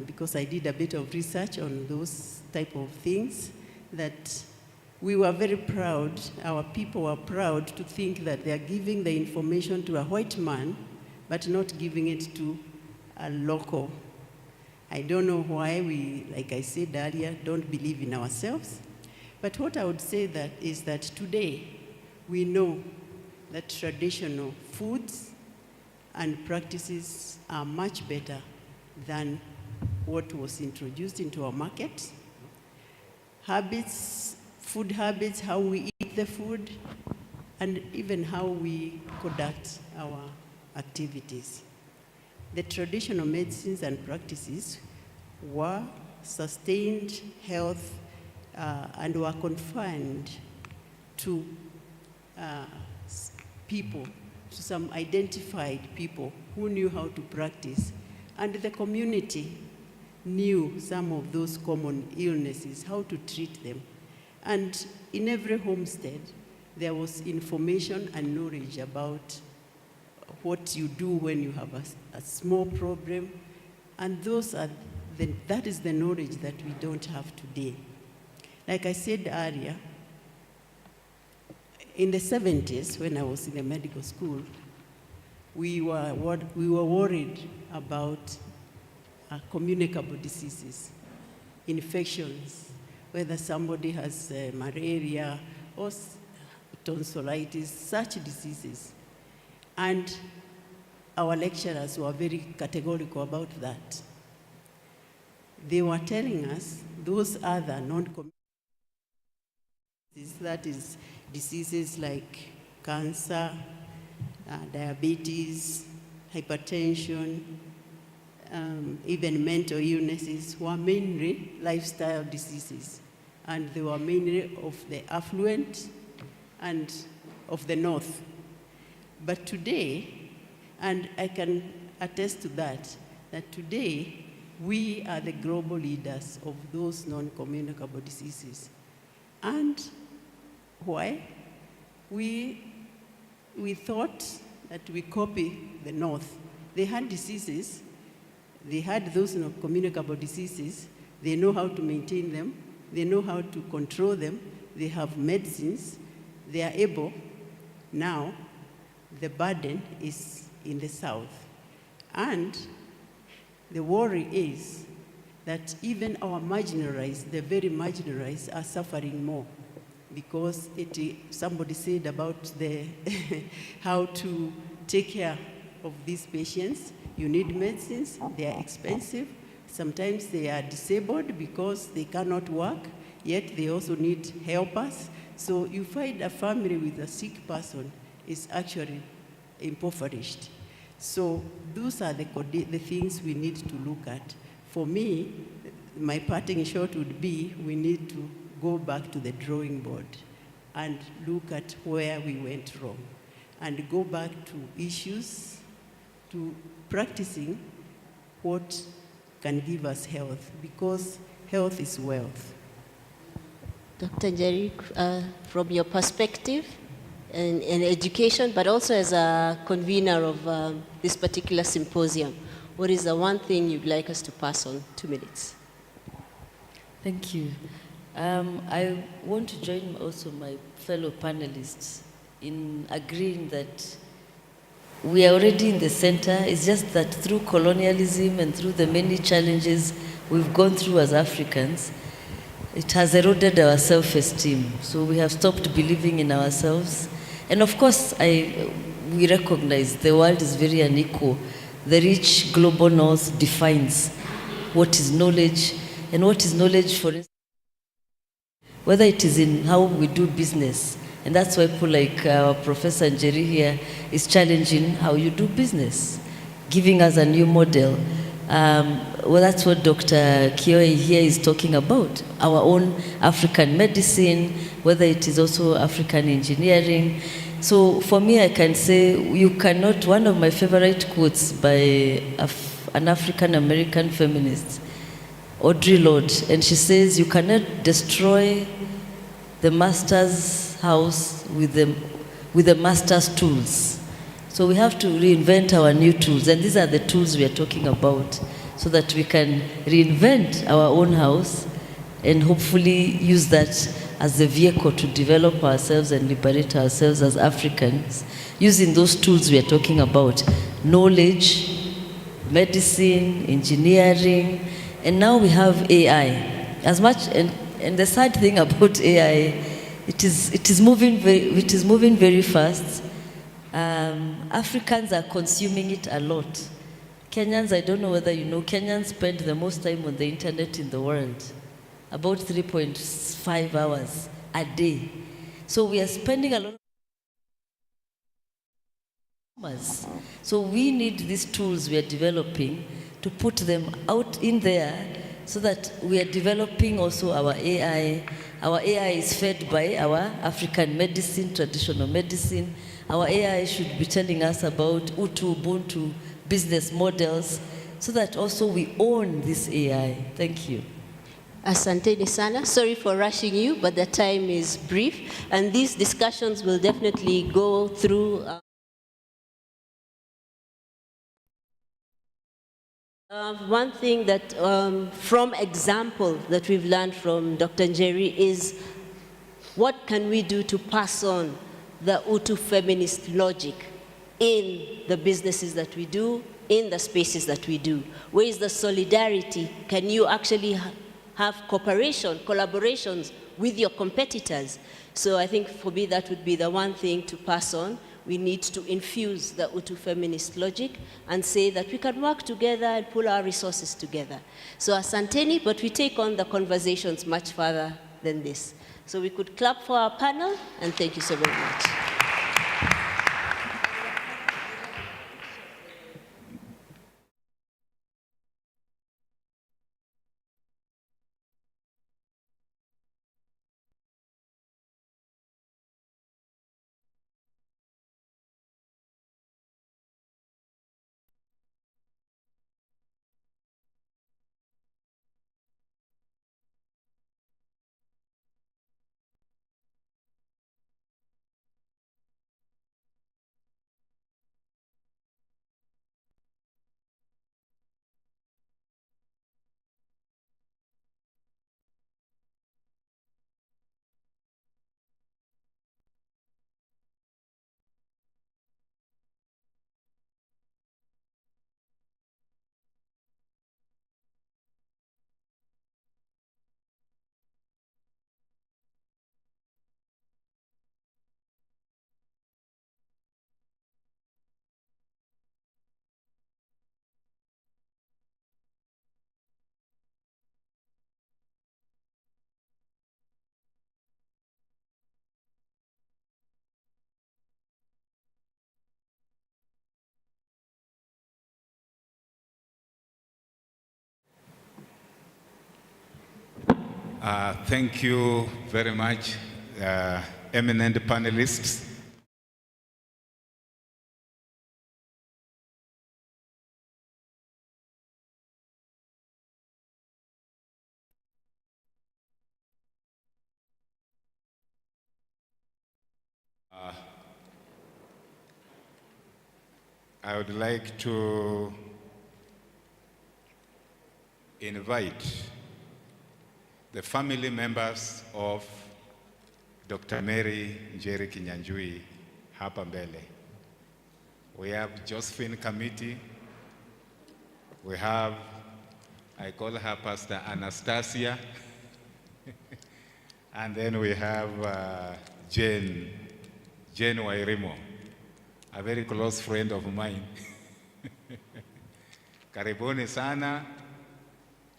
because I did a bit of research on those type of things, that we were very proud, our people were proud to think that they are giving the information to a white man, but not giving it to a local. I don't know why we, like I said earlier, don't believe in ourselves. But what I would say is that today we know that traditional foods and practices are much better than what was introduced into our market. Habits, food habits, how we eat the food, and even how we conduct our activities. the traditional medicines and practices were sustained health and were confined to people, to some identified people who knew how to practice. And the community knew some of those common illnesses, how to treat them. And in every homestead, there was information and knowledge about what you do when you have a small problem. And that is the knowledge that we don't have today. Like I said earlier, in the 70s, when I was in the medical school, we were worried about communicable diseases, infections, whether somebody has malaria or tonsillitis, such diseases. And our lecturers were very categorical about that. They were telling us those other non-communicable diseases, that is, diseases like cancer, diabetes, hypertension, even mental illnesses, were mainly lifestyle diseases. And they were mainly of the affluent and of the north. But today, and I can attest to that today, we are the global leaders of those non-communicable diseases. And why? We thought that we copy the North. They had diseases, they had those non-communicable diseases, they know how to maintain them, they know how to control them, they have medicines, they are able. Now, the burden is in the South. And the worry is that even our marginalized, the very marginalized, are suffering more, because somebody said about how to take care of these patients. You need medicines, they are expensive. Sometimes they are disabled because they cannot work, yet they also need helpers. So you find a family with a sick person is actually impoverished. So those are the things we need to look at. For me, my parting shot would be, we need to go back to the drawing board and look at where we went wrong and go back to issues, to practicing what can give us health, because health is wealth. Dr. Njeri, from your perspective in education, but also as a convener of this particular symposium, what is the one thing you'd like us to pass on? 2 minutes. Thank you. I want to join also my fellow panelists in agreeing that we are already in the center. It's just that through colonialism and through the many challenges we've gone through as Africans, it has eroded our self-esteem. So we have stopped believing in ourselves. And of course, we recognize the world is very unequal. The rich global north defines what is knowledge, and what is knowledge, for instance, whether it is in how we do business. And that's why people like our Professor Njeri here is challenging how you do business, giving us a new model. Well, that's what Dr. Kioe here is talking about, our own African medicine, whether it is also African engineering. So for me, I can say you cannot, one of my favorite quotes by an African-American feminist, Audre Lorde, and she says, you cannot destroy the master's house with the master's tools. So we have to reinvent our new tools, and these are the tools we are talking about, so that we can reinvent our own house and hopefully use that as the vehicle to develop ourselves and liberate ourselves as Africans, using those tools we are talking about: knowledge, medicine, engineering, and now we have AI. As much, and the sad thing about AI, it is moving very fast. Africans are consuming it a lot. Kenyans, I don't know whether you know, Kenyans spend the most time on the internet in the world, about 3.5 hours a day. So we are spending a lot of So we need these tools we are developing to put them out in there so that we are developing also our AI. Our AI is fed by our African medicine, traditional medicine. Our AI should be telling us about Utu, Ubuntu, business models, so that also we own this AI. Thank you. Asanteni sana. Sorry for rushing you, but the time is brief. And these discussions will definitely go through. One thing that, from example that we've learned from Dr. Njeri is what can we do to pass on the Utu feminist logic in the businesses that we do, in the spaces that we do? Where is the solidarity? Can you actually have cooperation, collaborations with your competitors? So I think for me that would be the one thing to pass on. We need to infuse the Utu feminist logic and say that we can work together and pull our resources together. So asanteni, but we take on the conversations much further than this. So we could clap for our panel, and thank you so very much. Thank you very much, eminent panelists. I would like to invite the family members of Dr. Mary Njeri1960 hapa mbele. We have Josephine Committee. We have, I call her Pastor Anastasia. And then we have Jane Wairimo, a very close friend of mine. Karibuni sana.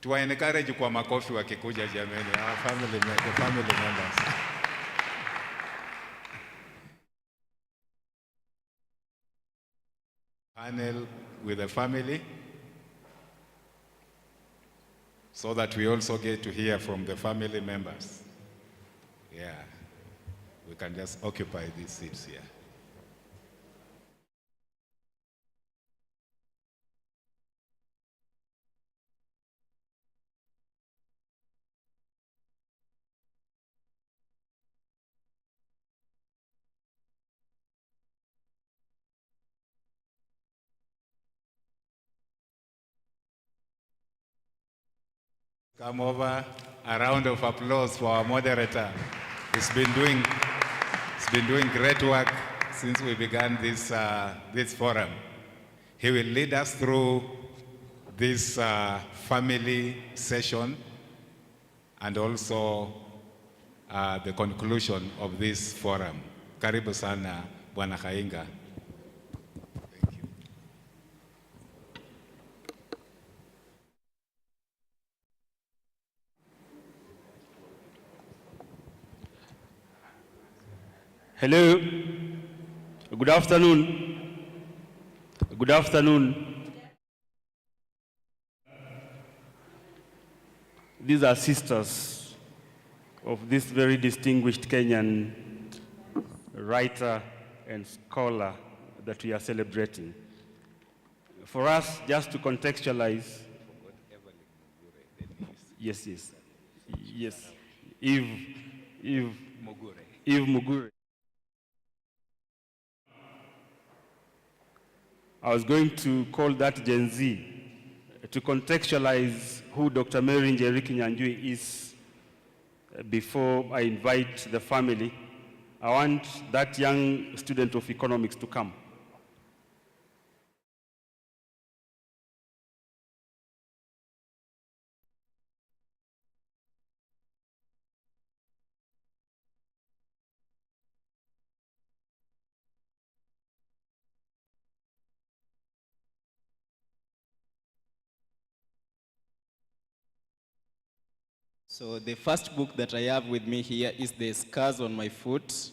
Tuwa encourage kwa makofi wakikuja jameni, our the family members. Panel with the family, so that we also get to hear from the family members. Yeah, we can just occupy these seats here. Come over, a round of applause for our moderator. He's been doing great work since we began this forum. He will lead us through this family session and also the conclusion of this forum. Karibu sana, Bwana Khainga. Hello, good afternoon. Good afternoon. These are sisters of this very distinguished Kenyan writer and scholar that we are celebrating. For us, just to contextualize, yes, Eve Mugure. I was going to call that Gen Z to contextualize who Dr. njeri1960 is before I invite the family. I want that young student of economics to come. So the first book that I have with me here is The Scars on My Foot,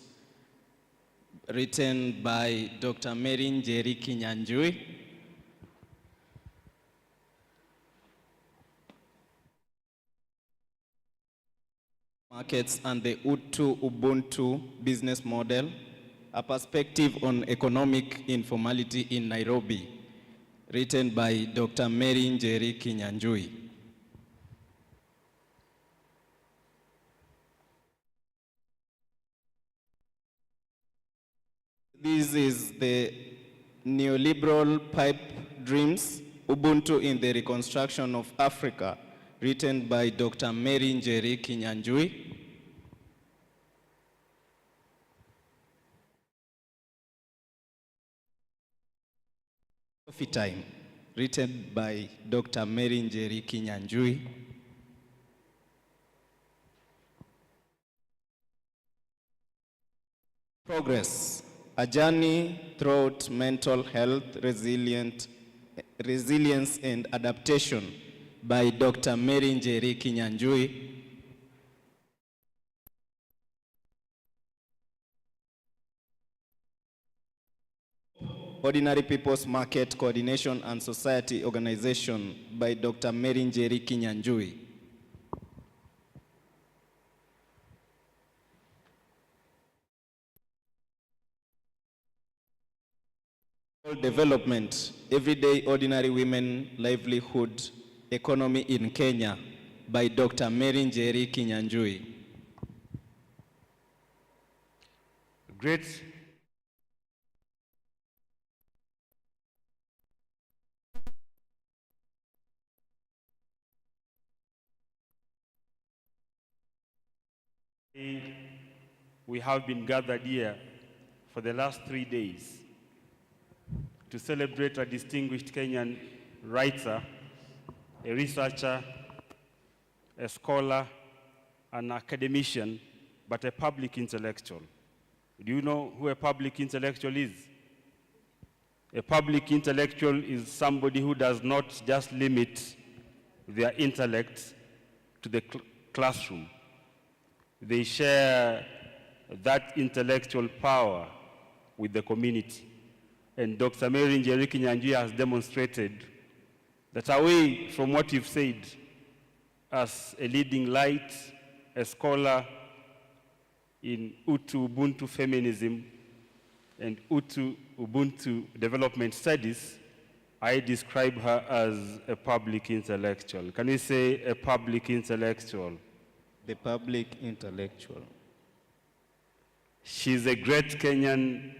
written by Dr. njeri1960. Markets and the Ubuntu business model, a perspective on economic informality in Nairobi, written by Dr. njeri1960. This is the neoliberal pipe dreams, Ubuntu in the reconstruction of Africa, written by Dr. njeri1960. Coffee Time, written by Dr. njeri1960. Progress, a journey throughout mental health, resilience and adaptation by Dr. njeri1960. Ordinary People's Market Coordination and Society Organization by Dr. njeri1960. Development, Everyday Ordinary Women Livelihood Economy in Kenya by Dr. njeri1960. Great. We have been gathered here for the last 3 days to celebrate a distinguished Kenyan writer, a researcher, a scholar, an academician, but a public intellectual. Do you know who a public intellectual is? A public intellectual is somebody who does not just limit their intellect to the classroom. They share that intellectual power with the community. And Dr. njeri1960 has demonstrated that away from what you've said as a leading light, a scholar in Ubuntu feminism and Ubuntu development studies, I describe her as a public intellectual. Can we say a public intellectual? The public intellectual. She's a great Kenyan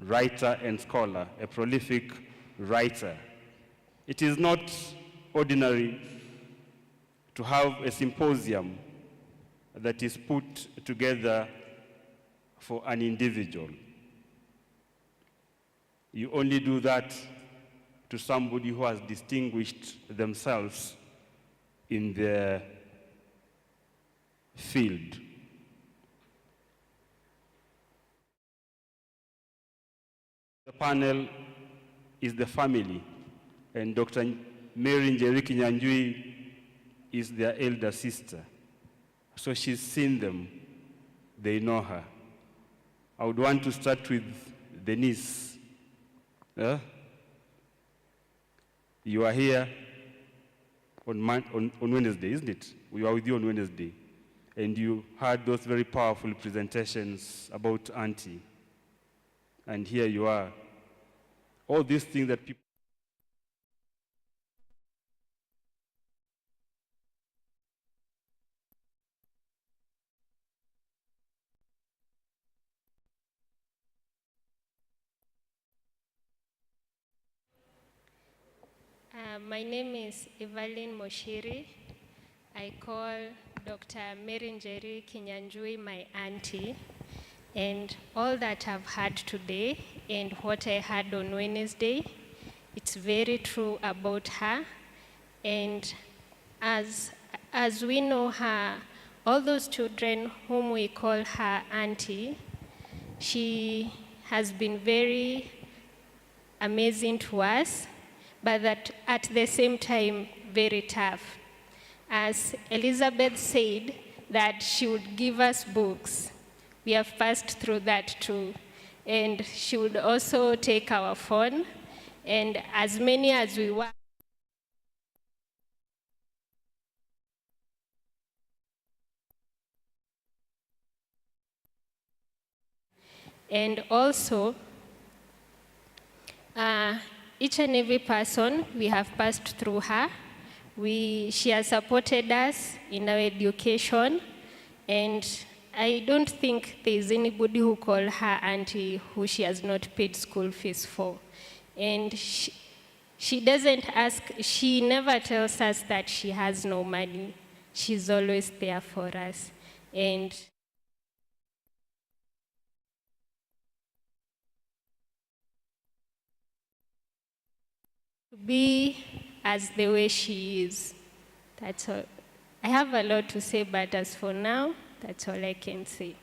writer and scholar, a prolific writer. It is not ordinary to have a symposium that is put together for an individual. You only do that to somebody who has distinguished themselves in their field. The panel is the family, and Dr. njeri1960 is their elder sister. So she's seen them, they know her. I would want to start with the niece. You are here on Wednesday, isn't it? We were with you on Wednesday. And you had those very powerful presentations about Auntie. And here you are. All these things that people... My name is Evelyn Moshiri. I call Dr. njeri1960 my auntie. And all that I've heard today and what I heard on Wednesday, it's very true about her. And as we know her, all those children whom we call her auntie, she has been very amazing to us, but that at the same time, very tough. As Elizabeth said, that she would give us books. We have passed through that too. And she would also take our phone, and as many as we were, and also, each and every person, we have passed through her. She has supported us in our education, and I don't think there is anybody who call her auntie who she has not paid school fees for. And she doesn't ask, she never tells us that she has no money. She's always there for us. And to be as the way she is. That's all. I have a lot to say, but as for now, that's all I can say.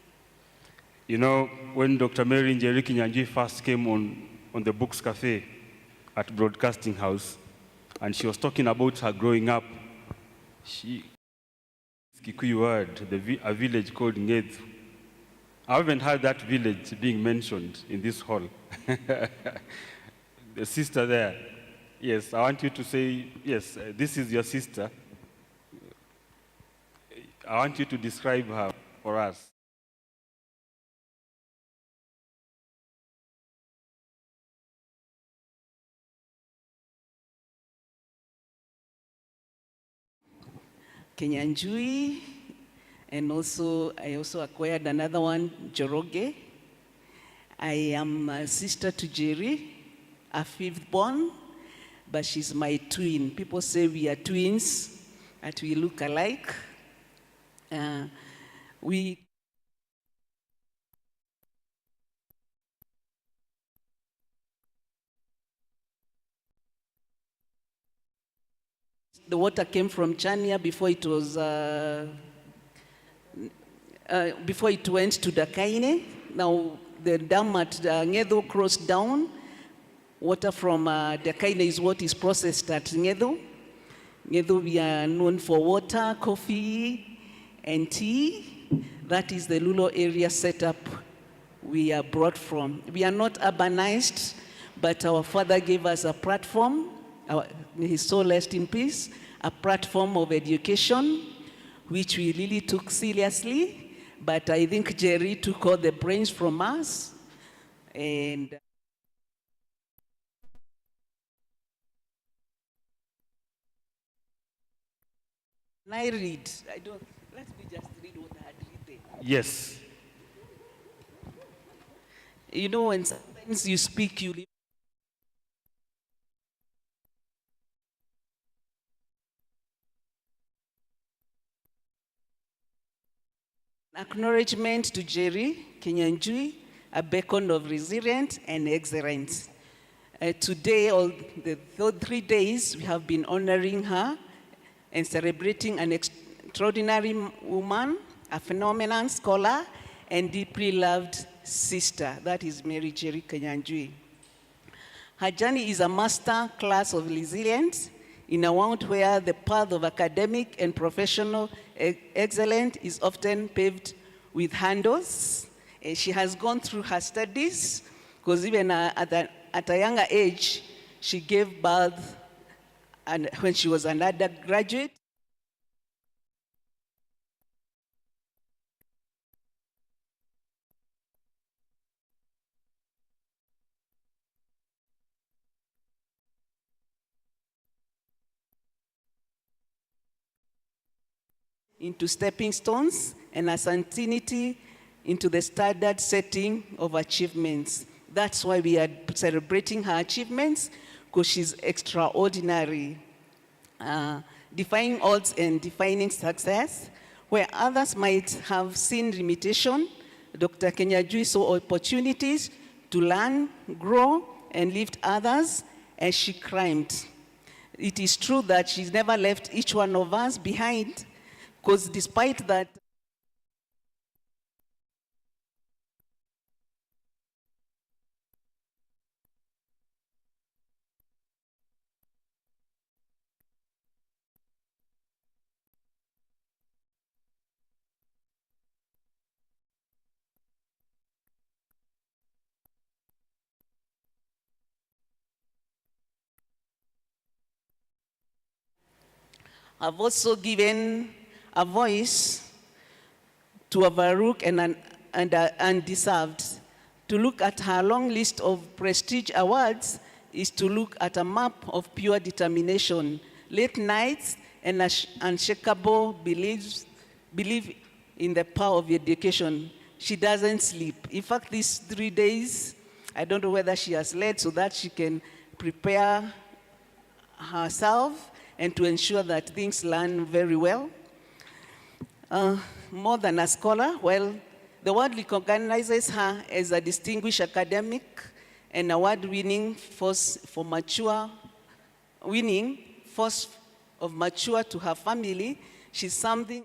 You know, when Dr. njeri1960 first came on the Books Cafe at Broadcasting House, and she was talking about her growing up, Kikuyu word, a village called Ngedu. I haven't heard that village being mentioned in this hall. The sister there. Yes, I want you to say, yes, this is your sister. I want you to describe her for us. Kenyanjui, and I also acquired another one, Joroge. I am a sister to Jerry, a fifth born, but she's my twin. People say we are twins, that we look alike. The water came from Chania before it was before it went to Dakaine. Now the dam at Ngedo crossed down. Water from Dakaine is what is processed at Ngedo. Ngedo, we are known for water, coffee, and tea. That is the Lulo area setup we are brought from. We are not urbanized, but our father gave us a platform, his soul rest in peace, a platform of education, which we really took seriously. But I think Jerry took all the brains from us. And I read. Let me just read what I had written. Yes. You know, when sometimes you speak, you live. Acknowledgement to Jerry Kenyanjui, a beacon of resilience and excellence. Today, all the 3 days, we have been honoring her and celebrating an extraordinary woman, a phenomenal scholar, and deeply loved sister. That is Mary Jerry Kenyanjui. Her journey is a master class of resilience in a world where the path of academic and professional excellence is often paved with hurdles. She has gone through her studies, because even at a younger age, she gave birth and when she was an undergraduate. Into stepping stones and uncertainty into the standard setting of achievements. That's why we are celebrating her achievements, because she's extraordinary. Defying odds and defining success, where others might have seen limitation, Dr. Kenyajui saw opportunities to learn, grow, and lift others as she climbed. It is true that she's never left each one of us behind, because despite that, I've also given a voice to overlook and undeserved. To look at her long list of prestige awards is to look at a map of pure determination, late nights, and unshakable belief in the power of education. She doesn't sleep. In fact, these 3 days, I don't know whether she has led so that she can prepare herself and to ensure that things learn very well. More than a scholar, well, the world recognizes her as a distinguished academic and award-winning force of mature to her family. She's something.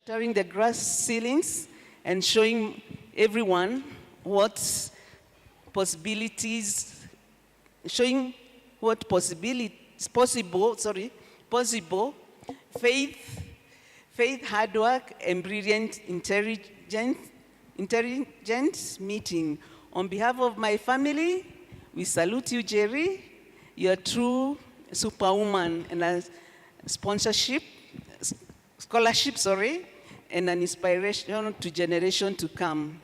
Tearing the glass ceilings and showing everyone what possibilities, showing what possibilities, possible, faith, hard work, and brilliant intelligent meeting. On behalf of my family, we salute you, Jerry. You're a true superwoman and a scholarship, and an inspiration to generation to come.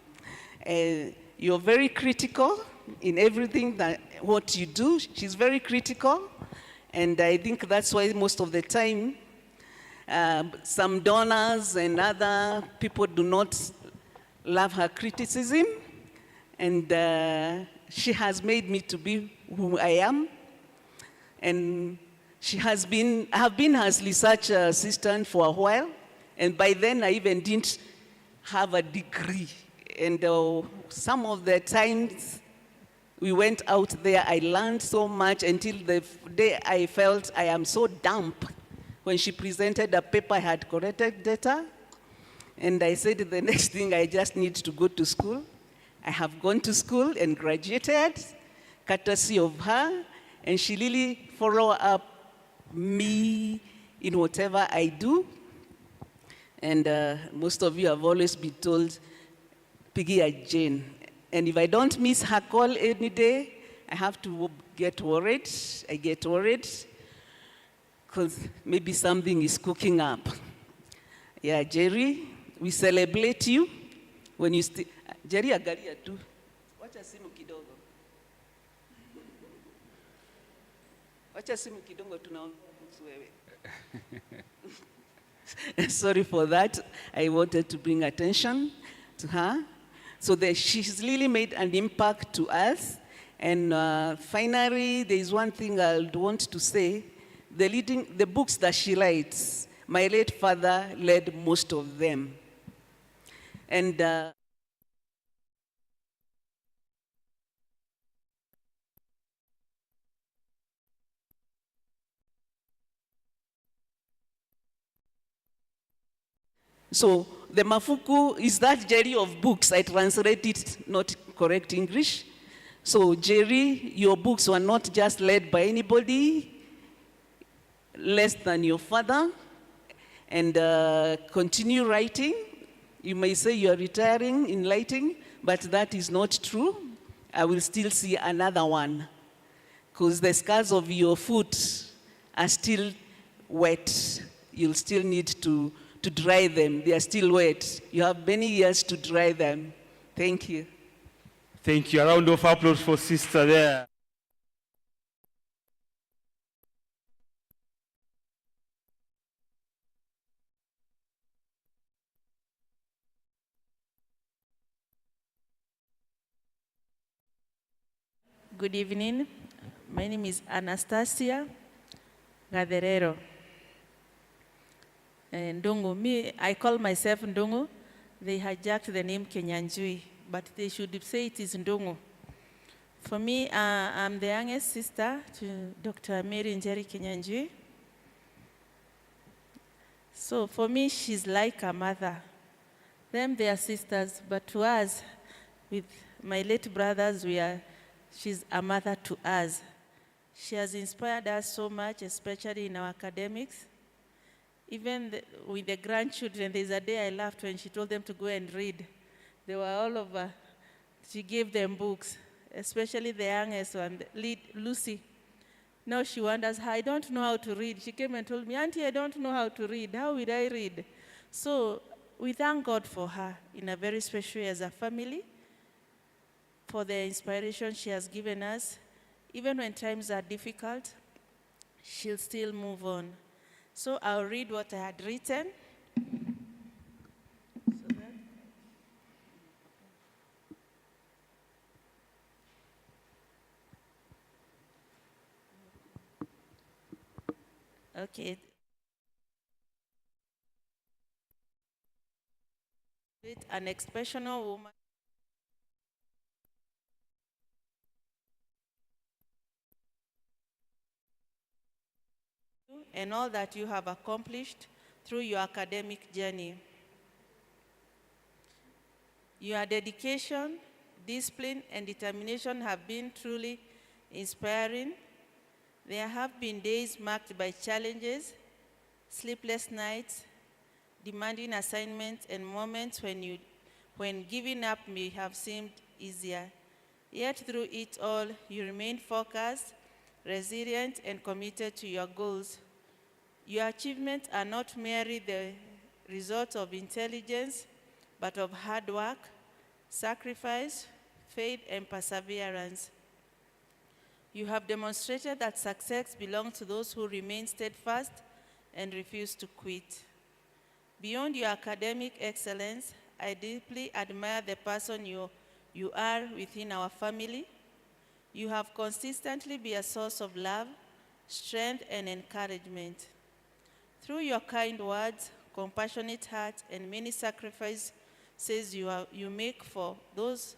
You're very critical in everything what you do. She's very critical, and I think that's why most of the time some donors and other people do not love her criticism, and she has made me to be who I am. And I have been her research assistant for a while, and by then I even didn't have a degree. And some of the times we went out there, I learned so much until the day I felt I am so damp. When she presented a paper, I had corrected data, and I said the next thing, I just need to go to school. I have gone to school and graduated, courtesy of her, and she really followed up me in whatever I do. And most of you have always been told, Piggy and Jane. And if I don't miss her call any day, I have to get worried. I get worried because maybe something is cooking up. Yeah, Jerry, we celebrate you when you Jerry agalia tu. Wacha simu kidogo. Wacha simu kidogo tunaongea kuhusu wewe. Sorry for that. I wanted to bring attention to her. So that she's really made an impact to us. And finally, there is one thing I want to say. The books that she writes, my late father read most of them. And So the Mafuku is that Jerry of books. I translate it, not correct English. So Jerry, your books were not just led by anybody less than your father, and continue writing. You may say you are retiring in writing, but that is not true. I will still see another one, because the scars of your foot are still wet. You'll still need to dry them. They are still wet. You have many years to dry them. Thank you. Thank you. A round of applause for sister there. Good evening. My name is Anastasia Gaderero. Ndungu. I call myself Ndungu. They hijacked the name Kenyanjui, but they should say it is Ndungu. For me, I'm the youngest sister to Dr. Njeri1960 Kenyanjui. So for me, she's like a mother. Them, they are sisters, but to us, with my late brothers, she's a mother to us. She has inspired us so much, especially in our academics. Even with the grandchildren, there's a day I laughed when she told them to go and read. They were all over. She gave them books, especially the youngest one, Lucy. Now she wonders, I don't know how to read. She came and told me, Auntie, I don't know how to read. How will I read? So we thank God for her in a very special way as a family, for the inspiration she has given us. Even when times are difficult, she'll still move on. So I'll read what I had written. Okay. An exceptional woman. And all that you have accomplished through your academic journey. Your dedication, discipline, and determination have been truly inspiring. There have been days marked by challenges, sleepless nights, demanding assignments, and moments when giving up may have seemed easier. Yet through it all, you remained focused, resilient, and committed to your goals. Your achievements are not merely the result of intelligence, but of hard work, sacrifice, faith, and perseverance. You have demonstrated that success belongs to those who remain steadfast and refuse to quit. Beyond your academic excellence, I deeply admire the person you are within our family. You have consistently been a source of love, strength, and encouragement. Through your kind words, compassionate heart, and many sacrifices you make for those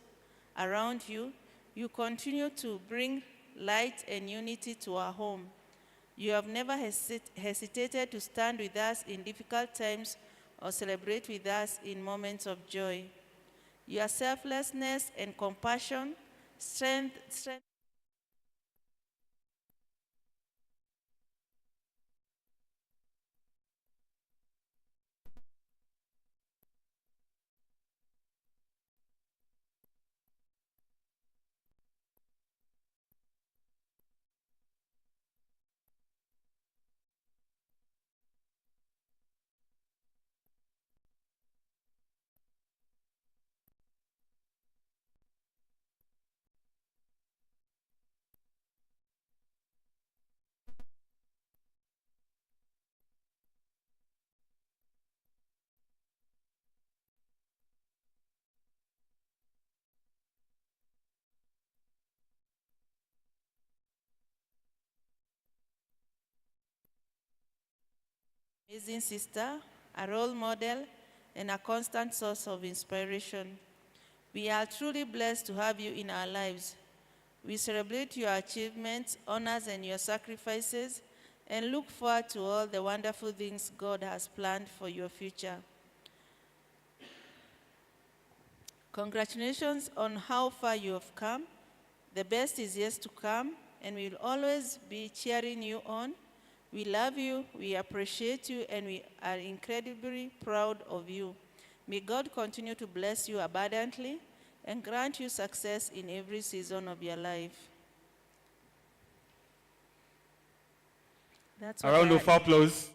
around you, you continue to bring light and unity to our home. You have never hesitated to stand with us in difficult times or celebrate with us in moments of joy. Your selflessness and compassion strengthen amazing sister, a role model, and a constant source of inspiration. We are truly blessed to have you in our lives. We celebrate your achievements, honors, and your sacrifices, and look forward to all the wonderful things God has planned for your future. Congratulations on how far you have come. The best is yet to come, and we will always be cheering you on. We love you, we appreciate you, and we are incredibly proud of you. May God continue to bless you abundantly and grant you success in every season of your life. That's A what round of applause.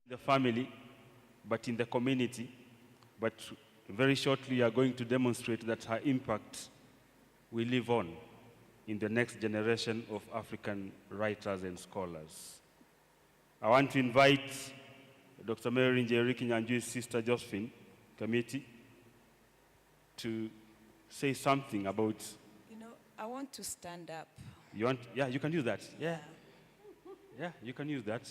The family, but in the community. But very shortly, you are going to demonstrate that her impact will live on in the next generation of African writers and scholars. I want to invite Dr. njeri1960's sister Josephine Kamiti to say something about. You know, I want to stand up. You want? Yeah, you can use that. Yeah. Yeah, you can use that.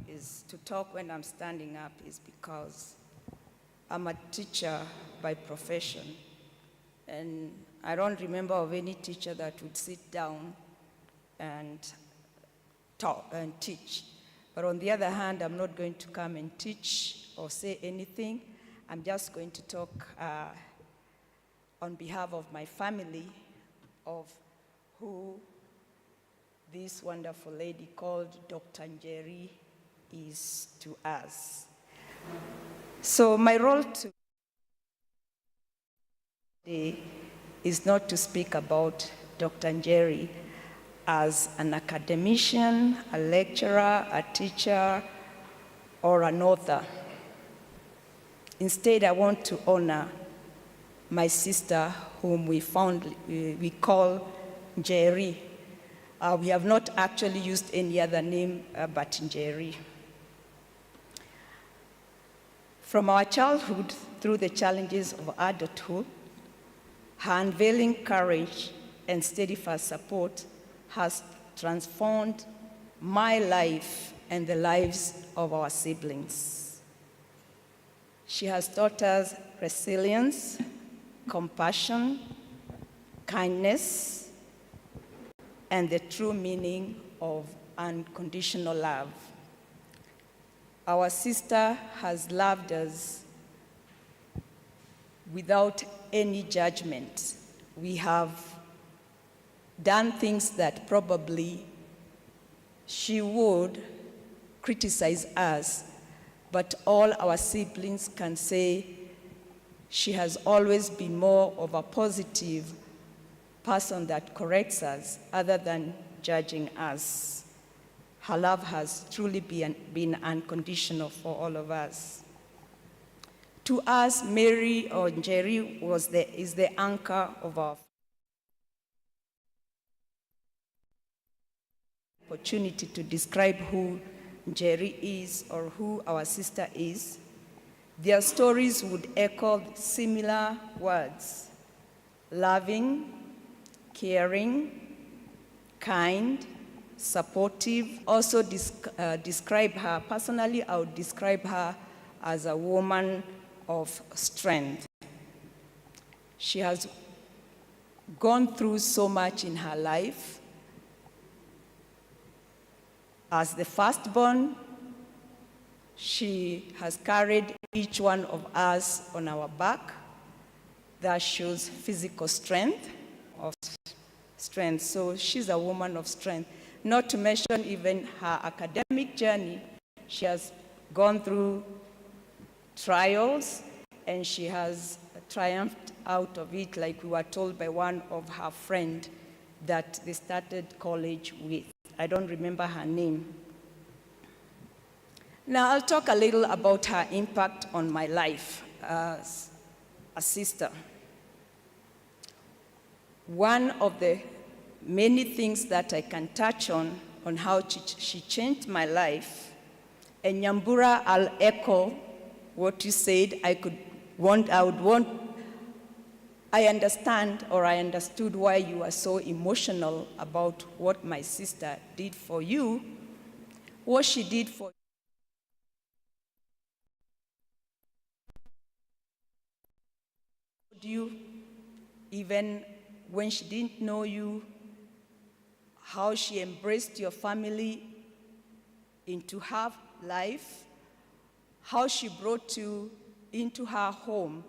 Is to talk when I'm standing up is because I'm a teacher by profession, and I don't remember of any teacher that would sit down and talk and teach. But on the other hand, I'm not going to come and teach or say anything. I'm just going to talk on behalf of my family, of who this wonderful lady called Dr. Njeri is to us. So my role today is not to speak about Dr. Njeri as an academician, a lecturer, a teacher, or an author. Instead, I want to honor my sister, whom we call Njeri. We have not actually used any other name but Njeri. From our childhood through the challenges of adulthood, her unveiling courage and steadfast support has transformed my life and the lives of our siblings. She has taught us resilience, compassion, kindness, and the true meaning of unconditional love. Our sister has loved us without any judgment. We have done things that probably she would criticize us, but all our siblings can say she has always been more of a positive person that corrects us other than judging us. Her love has truly been unconditional for all of us. To us, Mary or Njeri is the anchor of our opportunity to describe who Njeri is or who our sister is. Their stories would echo similar words: loving, caring, kind, supportive. Also describe her, personally, I would describe her as a woman of strength. She has gone through so much in her life. As the firstborn, she has carried each one of us on our back. That shows physical strength. So she's a woman of strength. Not to mention even her academic journey. She has gone through trials, and she has triumphed out of it, like we were told by one of her friends that they started college with. I don't remember her name. Now I'll talk a little about her impact on my life as a sister. One of the many things that I can touch on how she changed my life, and Nyambura, I'll echo what you said. I understand, or I understood why you are so emotional about what my sister did for you. What she did for you, even when she didn't know you, how she embraced your family into her life, how she brought you into her home,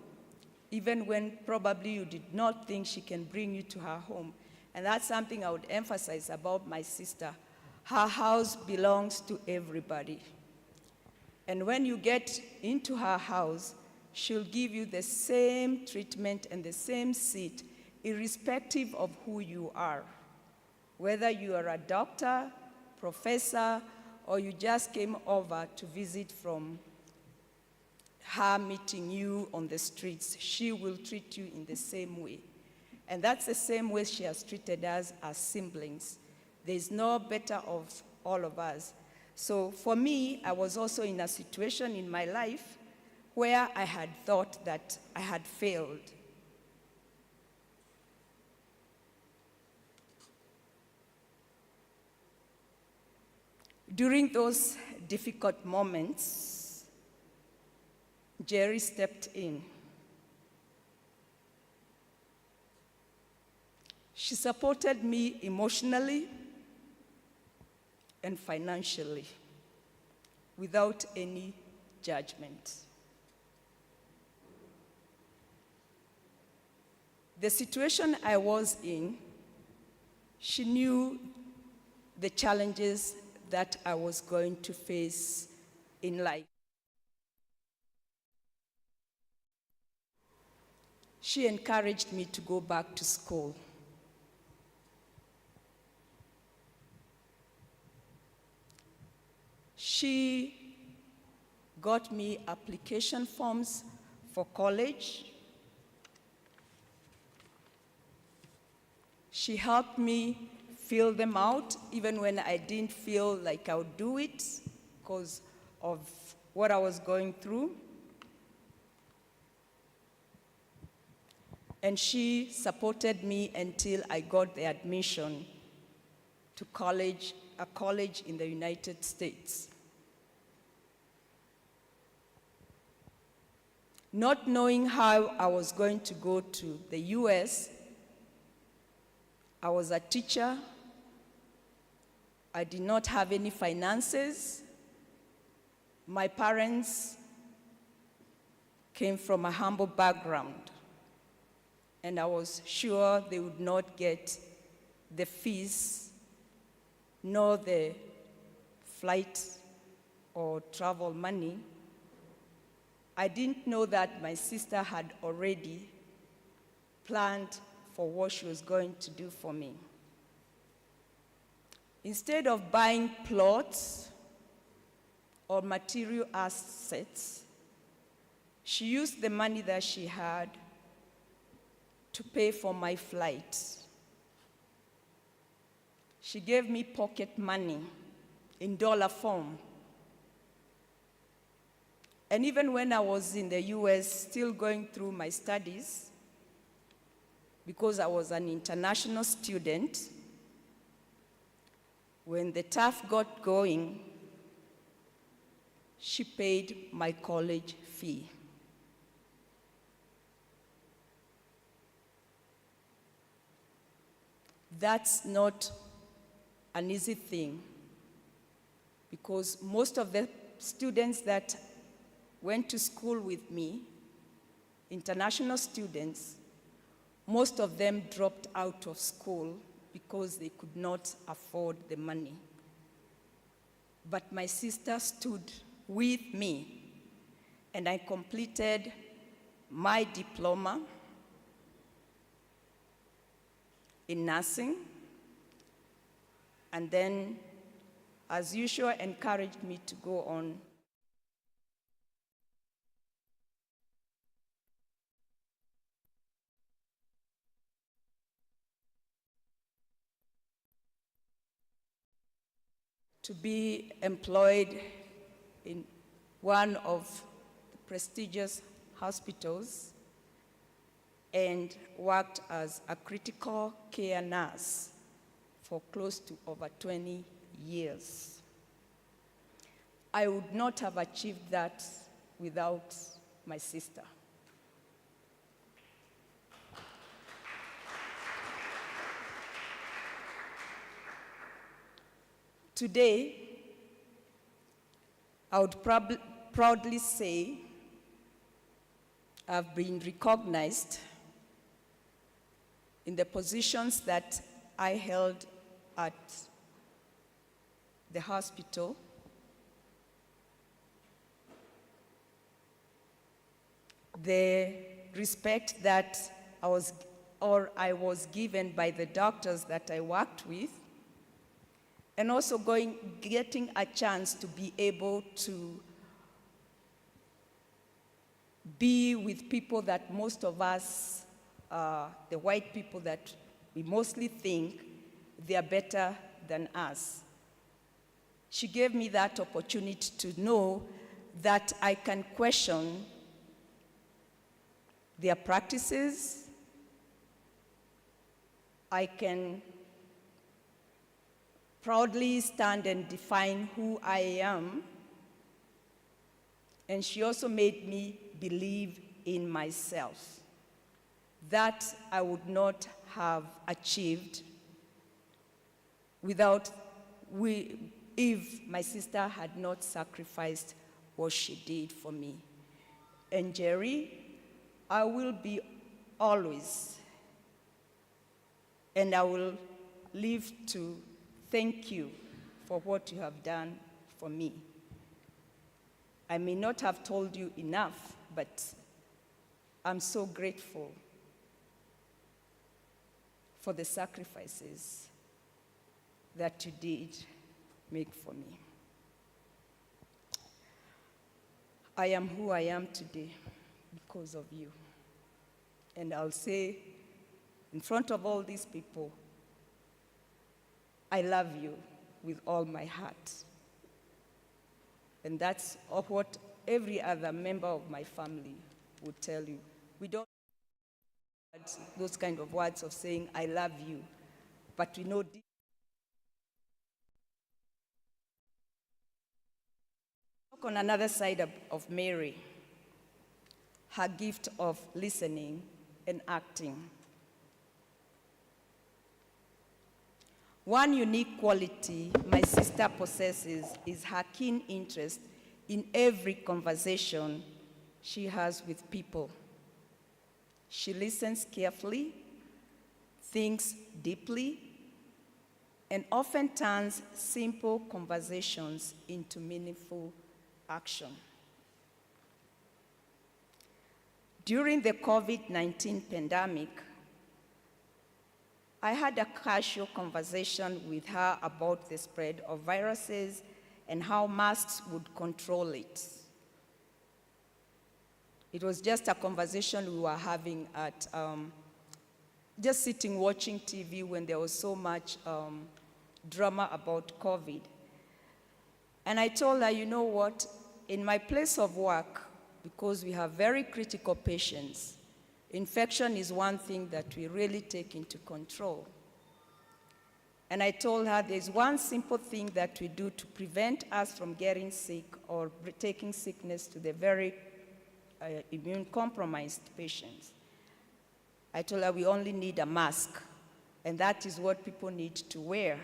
even when probably you did not think she can bring you to her home. And that's something I would emphasize about my sister. Her house belongs to everybody. And when you get into her house, she'll give you the same treatment and the same seat, irrespective of who you are. Whether you are a doctor, professor, or you just came over to visit from her meeting you on the streets, she will treat you in the same way. And that's the same way she has treated us as siblings. There's no better of all of us. So for me, I was also in a situation in my life where I had thought that I had failed. During those difficult moments, Jerry stepped in. She supported me emotionally and financially without any judgment. The situation I was in, she knew the challenges that I was going to face in life. She encouraged me to go back to school. She got me application forms for college. She helped me fill them out, even when I didn't feel like I would do it because of what I was going through. And she supported me until I got the admission to college, a college in the United States. Not knowing how I was going to go to the US, I was a teacher. I did not have any finances. My parents came from a humble background, and I was sure they would not get the fees nor the flight or travel money. I didn't know that my sister had already planned for what she was going to do for me. Instead of buying plots or material assets, she used the money that she had to pay for my flight. She gave me pocket money in dollar form. And even when I was in the US, still going through my studies, because I was an international student, when the TAF got going, she paid my college fee. That's not an easy thing, because most of the students that went to school with me, international students, most of them dropped out of school because they could not afford the money. But my sister stood with me, and I completed my diploma in nursing, and then, as usual, encouraged me to go on to be employed in one of the prestigious hospitals and worked as a critical care nurse for close to over 20 years. I would not have achieved that without my sister. Today, I would proudly say I've been recognized in the positions that I held at the hospital. The respect that I was given by the doctors that I worked with, and also getting a chance to be able to be with people that most of us, the white people that we mostly think they are better than us. She gave me that opportunity to know that I can question their practices. I can proudly stand and define who I am. And she also made me believe in myself. That I would not have achieved if my sister had not sacrificed what she did for me. And Njeri, I will be always, and I will live to thank you for what you have done for me. I may not have told you enough, but I'm so grateful for the sacrifices that you did make for me. I am who I am today because of you. And I'll say in front of all these people, I love you with all my heart. And that's what every other member of my family would tell you. We don't have those kind of words of saying, I love you, but we know deep. On another side of Mary, her gift of listening and acting. One unique quality my sister possesses is her keen interest in every conversation she has with people. She listens carefully, thinks deeply, and often turns simple conversations into meaningful action. During the COVID-19 pandemic, I had a casual conversation with her about the spread of viruses and how masks would control it. It was just a conversation we were having at, just sitting watching TV when there was so much drama about COVID. And I told her, you know what, in my place of work, because we have very critical patients, infection is one thing that we really take into control. And I told her there's one simple thing that we do to prevent us from getting sick or taking sickness to the very immune-compromised patients. I told her we only need a mask, and that is what people need to wear.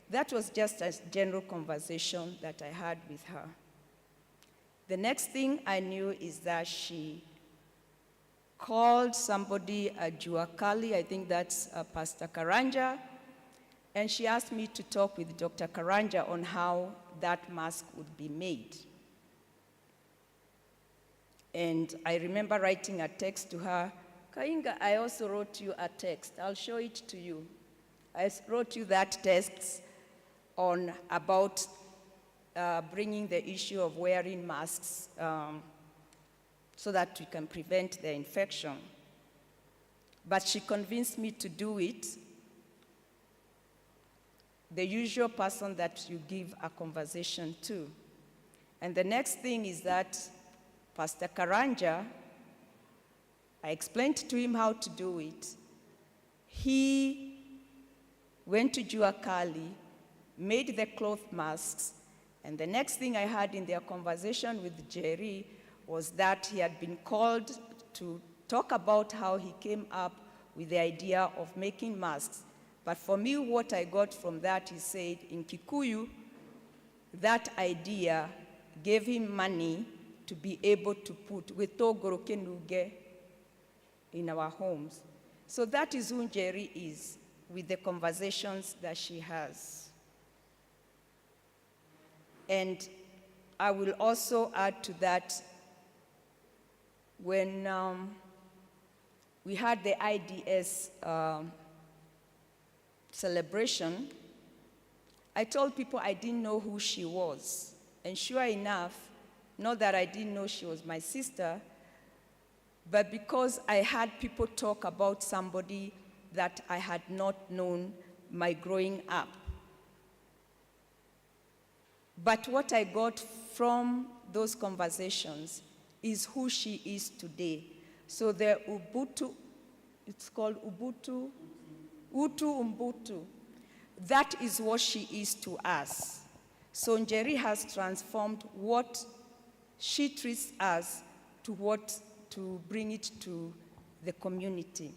That was just a general conversation that I had with her. The next thing I knew is that she called somebody, Juakali, I think that's Pastor Karanja, and she asked me to talk with Dr. Karanja on how that mask would be made. And I remember writing a text to her. Kainga, I also wrote you a text. I'll show it to you. I wrote you that text about bringing the issue of wearing masks so that we can prevent the infection. But she convinced me to do it. The usual person that you give a conversation to. And the next thing is that Pastor Karanja, I explained to him how to do it. He went to Juakali, made the cloth masks, and the next thing I heard in their conversation with Jerry was that he had been called to talk about how he came up with the idea of making masks. But for me, what I got from that, he said, in Kikuyu, that idea gave him money to be able to put wetogorokenuge in our homes. So that is who Njeri is, with the conversations that she has. And I will also add to that, when we had the IDS celebration, I told people I didn't know who she was. And sure enough, not that I didn't know she was my sister, but because I had people talk about somebody that I had not known my growing up. But what I got from those conversations is who she is today. So the Ubuntu, it's called Ubuntu, Ubuntu. That is what she is to us. So Njeri has transformed what she treats us to bring it to the community.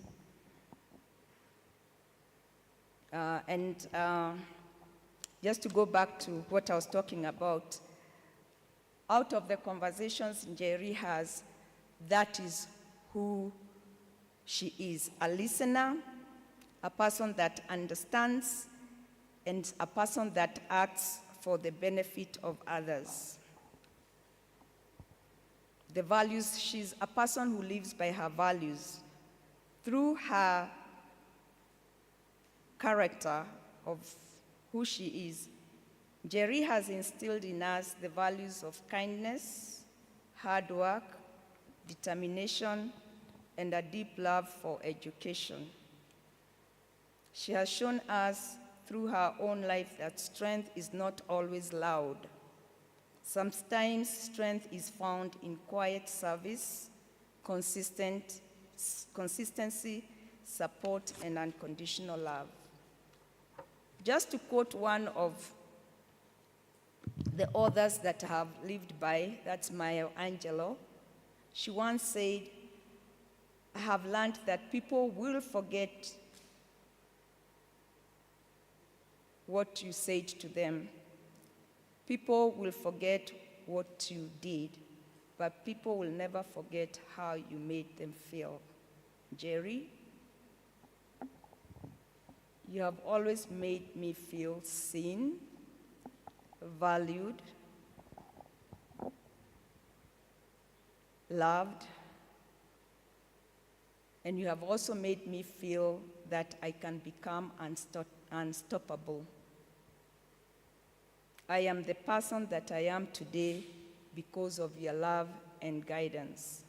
Just to go back to what I was talking about, out of the conversations Njeri has, that is who she is: a listener, a person that understands, and a person that acts for the benefit of others. The values, she's a person who lives by her values. Through her character of who she is, Njeri has instilled in us the values of kindness, hard work, determination, and a deep love for education. She has shown us through her own life that strength is not always loud. Sometimes strength is found in quiet service, consistency, support, and unconditional love. Just to quote one of the authors that I have lived by, that's Maya Angelou, she once said, I have learned that people will forget what you said to them. People will forget what you did, but people will never forget how you made them feel. Njeri, you have always made me feel seen, valued, loved, and you have also made me feel that I can become unstoppable. I am the person that I am today because of your love and guidance.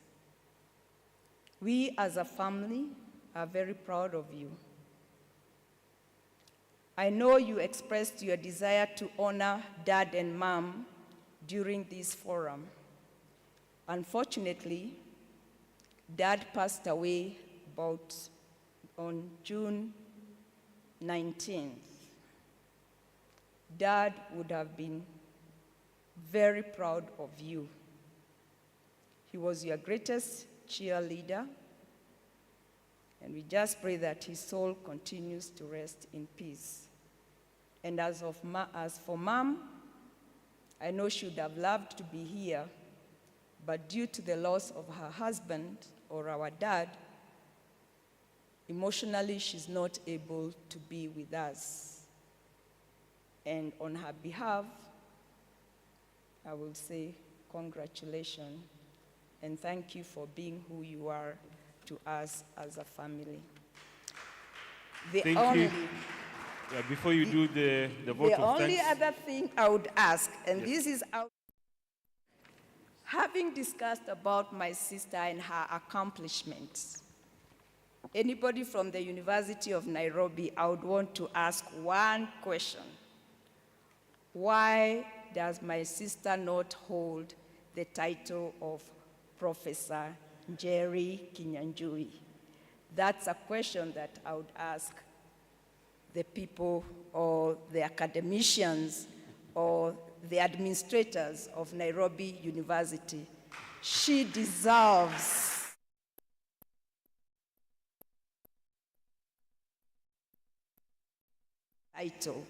We as a family are very proud of you. I know you expressed your desire to honor Dad and Mom during this forum. Unfortunately, Dad passed away on June 19th. Dad would have been very proud of you. He was your greatest cheerleader, and we just pray that his soul continues to rest in peace. And as for Mom, I know she would have loved to be here, but due to the loss of her husband or our dad, emotionally she's not able to be with us. And on her behalf, I will say congratulations and thank you for being who you are to us as a family. Thank you. Yeah, before you do the vote of thanks. The only other thing I would ask, and Yes. this is having discussed about my sister and her accomplishments, anybody from the University of Nairobi, I would want to ask one question. Why does my sister not hold the title of Professor Njeri1960? That's a question that I would ask the people or the academicians or the administrators of Nairobi University. She deserves title.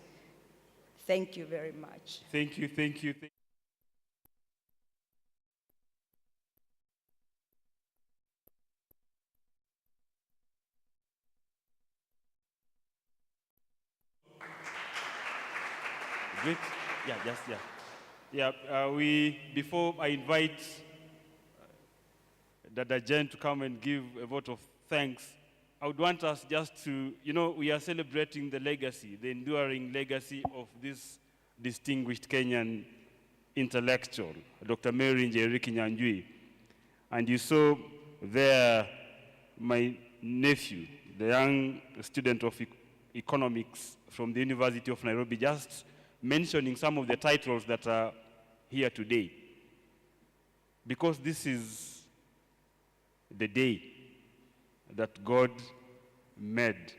Thank you very much. Thank you, thank you. Great. Before I invite Dada Jen to come and give a vote of thanks, I would want us just to, we are celebrating the legacy, the enduring legacy of this distinguished Kenyan intellectual, Dr. Mary Njeri Kinyanjui. And you saw there my nephew, the young student of economics from the University of Nairobi, just mentioning some of the titles that are here today. Because this is the day that God made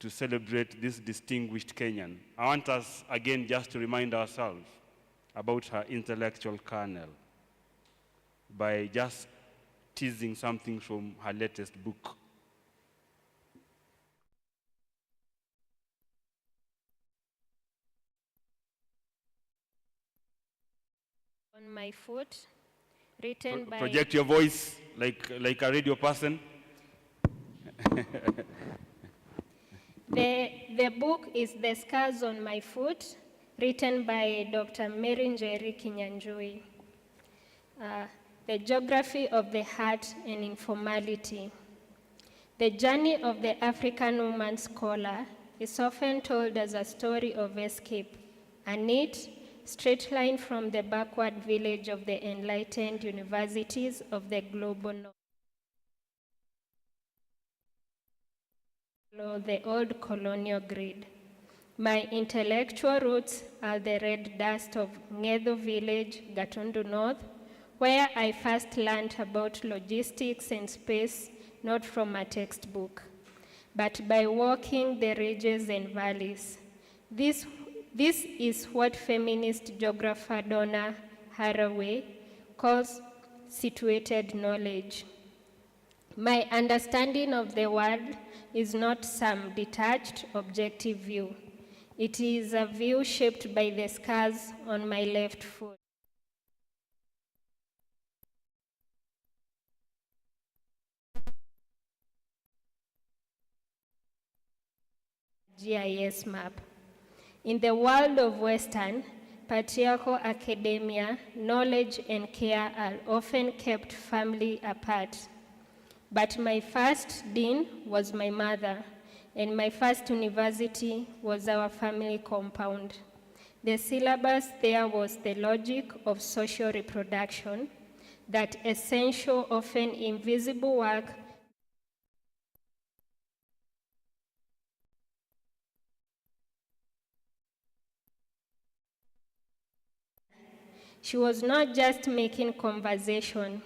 to celebrate this distinguished Kenyan. I want us, again, just to remind ourselves about her intellectual kernel by just teasing something from her latest book. On my foot, written by... Project your voice like a radio person. The book is The Scars on My Foot, written by Dr. Mary Njeri Kinyanjui. The Geography of the Heart and Informality. The journey of the African woman scholar is often told as a story of escape, a neat, straight line from the backward village of the enlightened universities of the global north. The old colonial grid. My intellectual roots are the red dust of Ngedo village, Gatundu North, where I first learned about logistics and space, not from a textbook, but by walking the ridges and valleys. This is what feminist geographer Donna Haraway calls situated knowledge. My understanding of the world is not some detached, objective view. It is a view shaped by the scars on my left foot. GIS map. In the world of Western, patriarchal academia, knowledge and care are often kept firmly apart. But my first dean was my mother, and my first university was our family compound. The syllabus there was the logic of social reproduction, that essential, often invisible work She was not just making conversation.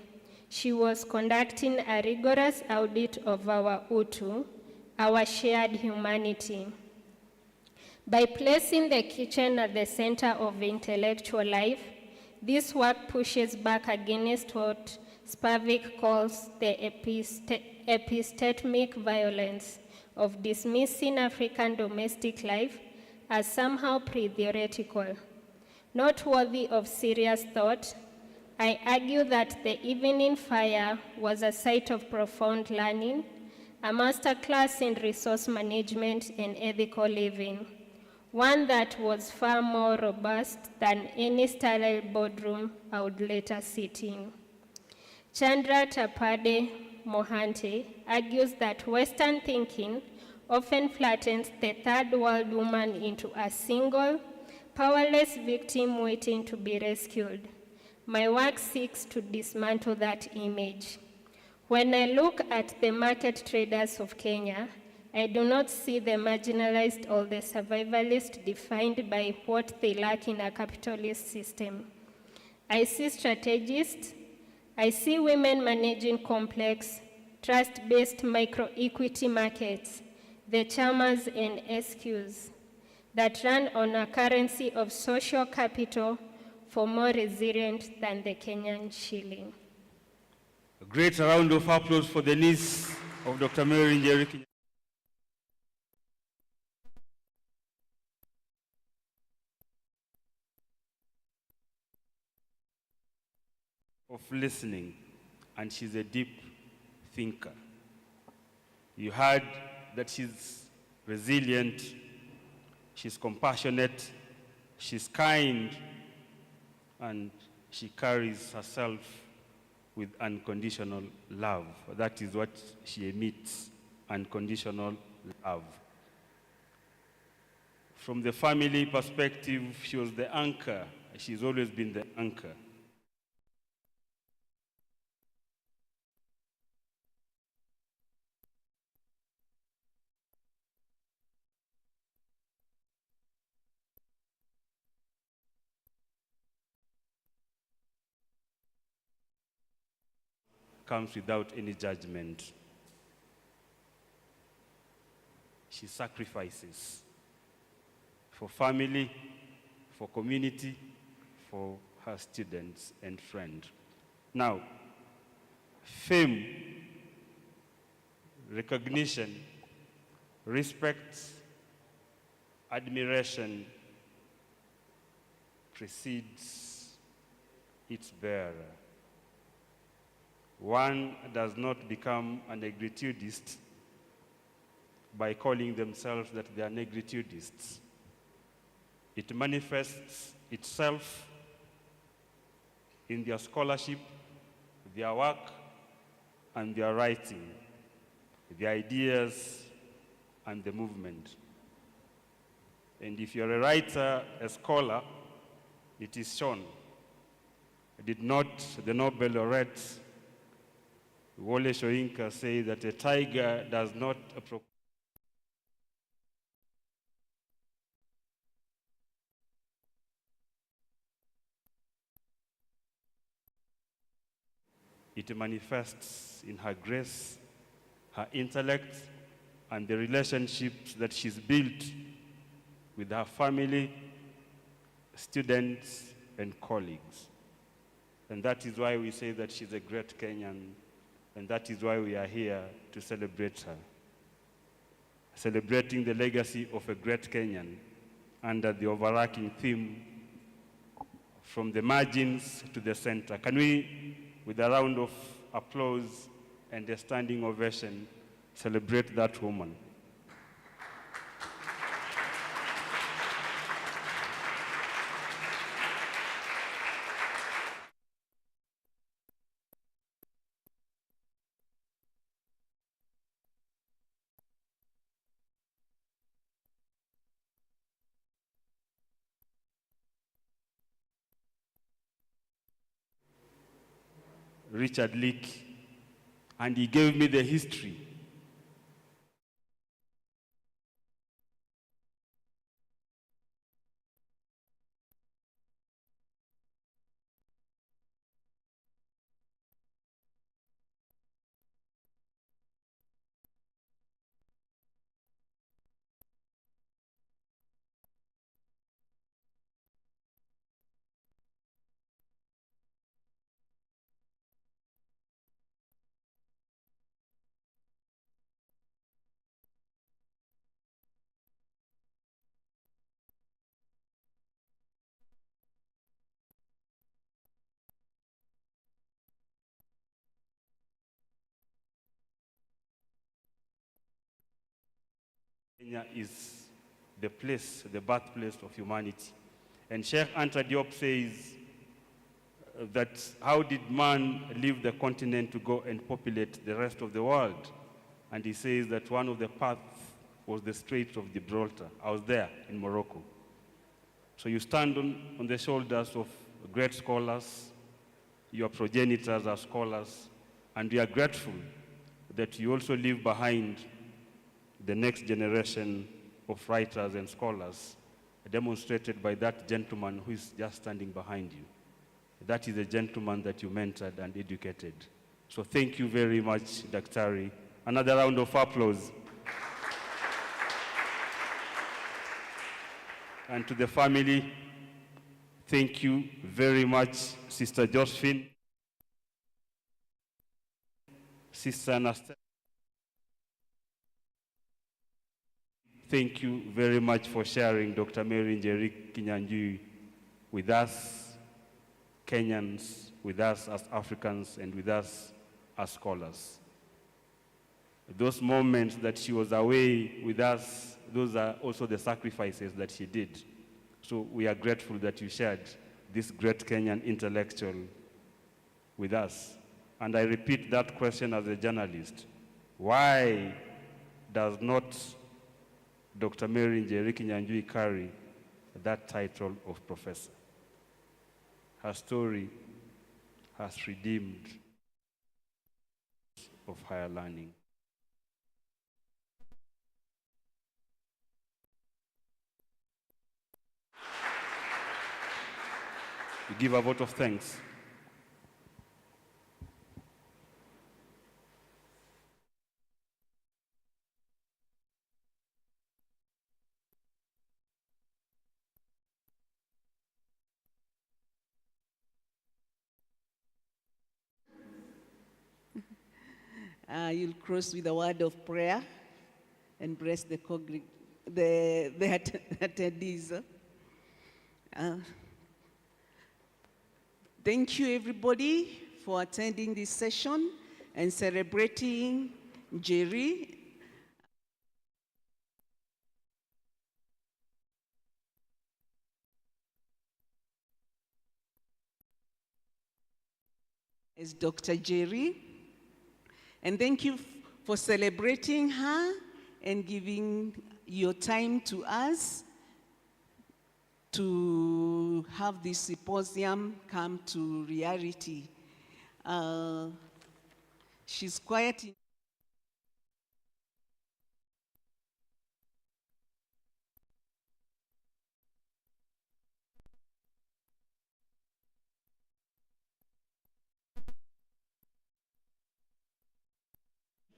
She was conducting a rigorous audit of our utu, our shared humanity. By placing the kitchen at the center of intellectual life, this work pushes back against what Spivak calls the epistemic violence of dismissing African domestic life as somehow pre-theoretical. Not worthy of serious thought, I argue that the evening fire was a site of profound learning, a masterclass in resource management and ethical living, one that was far more robust than any sterile boardroom I would later sit in. Chandra Tapade Mohante argues that Western thinking often flattens the third world woman into a single, powerless victim waiting to be rescued. My work seeks to dismantle that image. When I look at the market traders of Kenya, I do not see the marginalized or the survivalist defined by what they lack in a capitalist system. I see strategists, I see women managing complex, trust-based micro-equity markets, the chamas and SQs, that run on a currency of social capital for more resilient than the Kenyan shilling. A great round of applause for the niece of Dr. Mary Njeri of listening, and she's a deep thinker. You heard that she's resilient, she's compassionate, she's kind, and she carries herself with unconditional love. That is what she emits, unconditional love. From the family perspective, she was the anchor. She's always been the anchor. Comes without any judgment. She sacrifices for family, for community, for her students and friends. Now, fame, recognition, respect, admiration precedes its bearer. One does not become a negritudeist by calling themselves that they are negritudists. It manifests itself in their scholarship, their work, and their writing, the ideas, and the movement. And if you're a writer, a scholar, it is shown. Did not the Nobel laureate Wole Soyinka say that a tiger does not approach? It manifests in her grace, her intellect, and the relationships that she's built with her family, students, and colleagues. And that is why we say that she's a great Kenyan, and that is why we are here to celebrate her. Celebrating the legacy of a great Kenyan under the overarching theme, from the margins to the center. Can we, with a round of applause and a standing ovation, celebrate that woman? Richard Leakey, and he gave me the history. Kenya is the place, the birthplace of humanity. And Sheikh Anta Diop says that how did man leave the continent to go and populate the rest of the world? And he says that one of the paths was the Strait of Gibraltar. I was there in Morocco. So you stand on the shoulders of great scholars, your progenitors are scholars, and we are grateful that you also leave behind the next generation of writers and scholars, demonstrated by that gentleman who is just standing behind you. That is the gentleman that you mentored and educated. So thank you very much, Daktari. Another round of applause. And to the family, thank you very much, Sister Josephine, Sister Anastasia. Thank you very much for sharing Dr. Njeri Kinyanjui with us, Kenyans, with us as Africans, and with us as scholars. Those moments that she was away with us, those are also the sacrifices that she did. So we are grateful that you shared this great Kenyan intellectual with us. And I repeat that question as a journalist. Why does not Dr. Njeri Kinyanjui carry that title of professor? Her story has redeemed of higher learning. We give a vote of thanks. You'll close with a word of prayer and bless the attendees. Thank you, everybody, for attending this session and celebrating Njeri. As Dr. Njeri. And thank you for celebrating her and giving your time to us to have this symposium come to reality. She's quiet.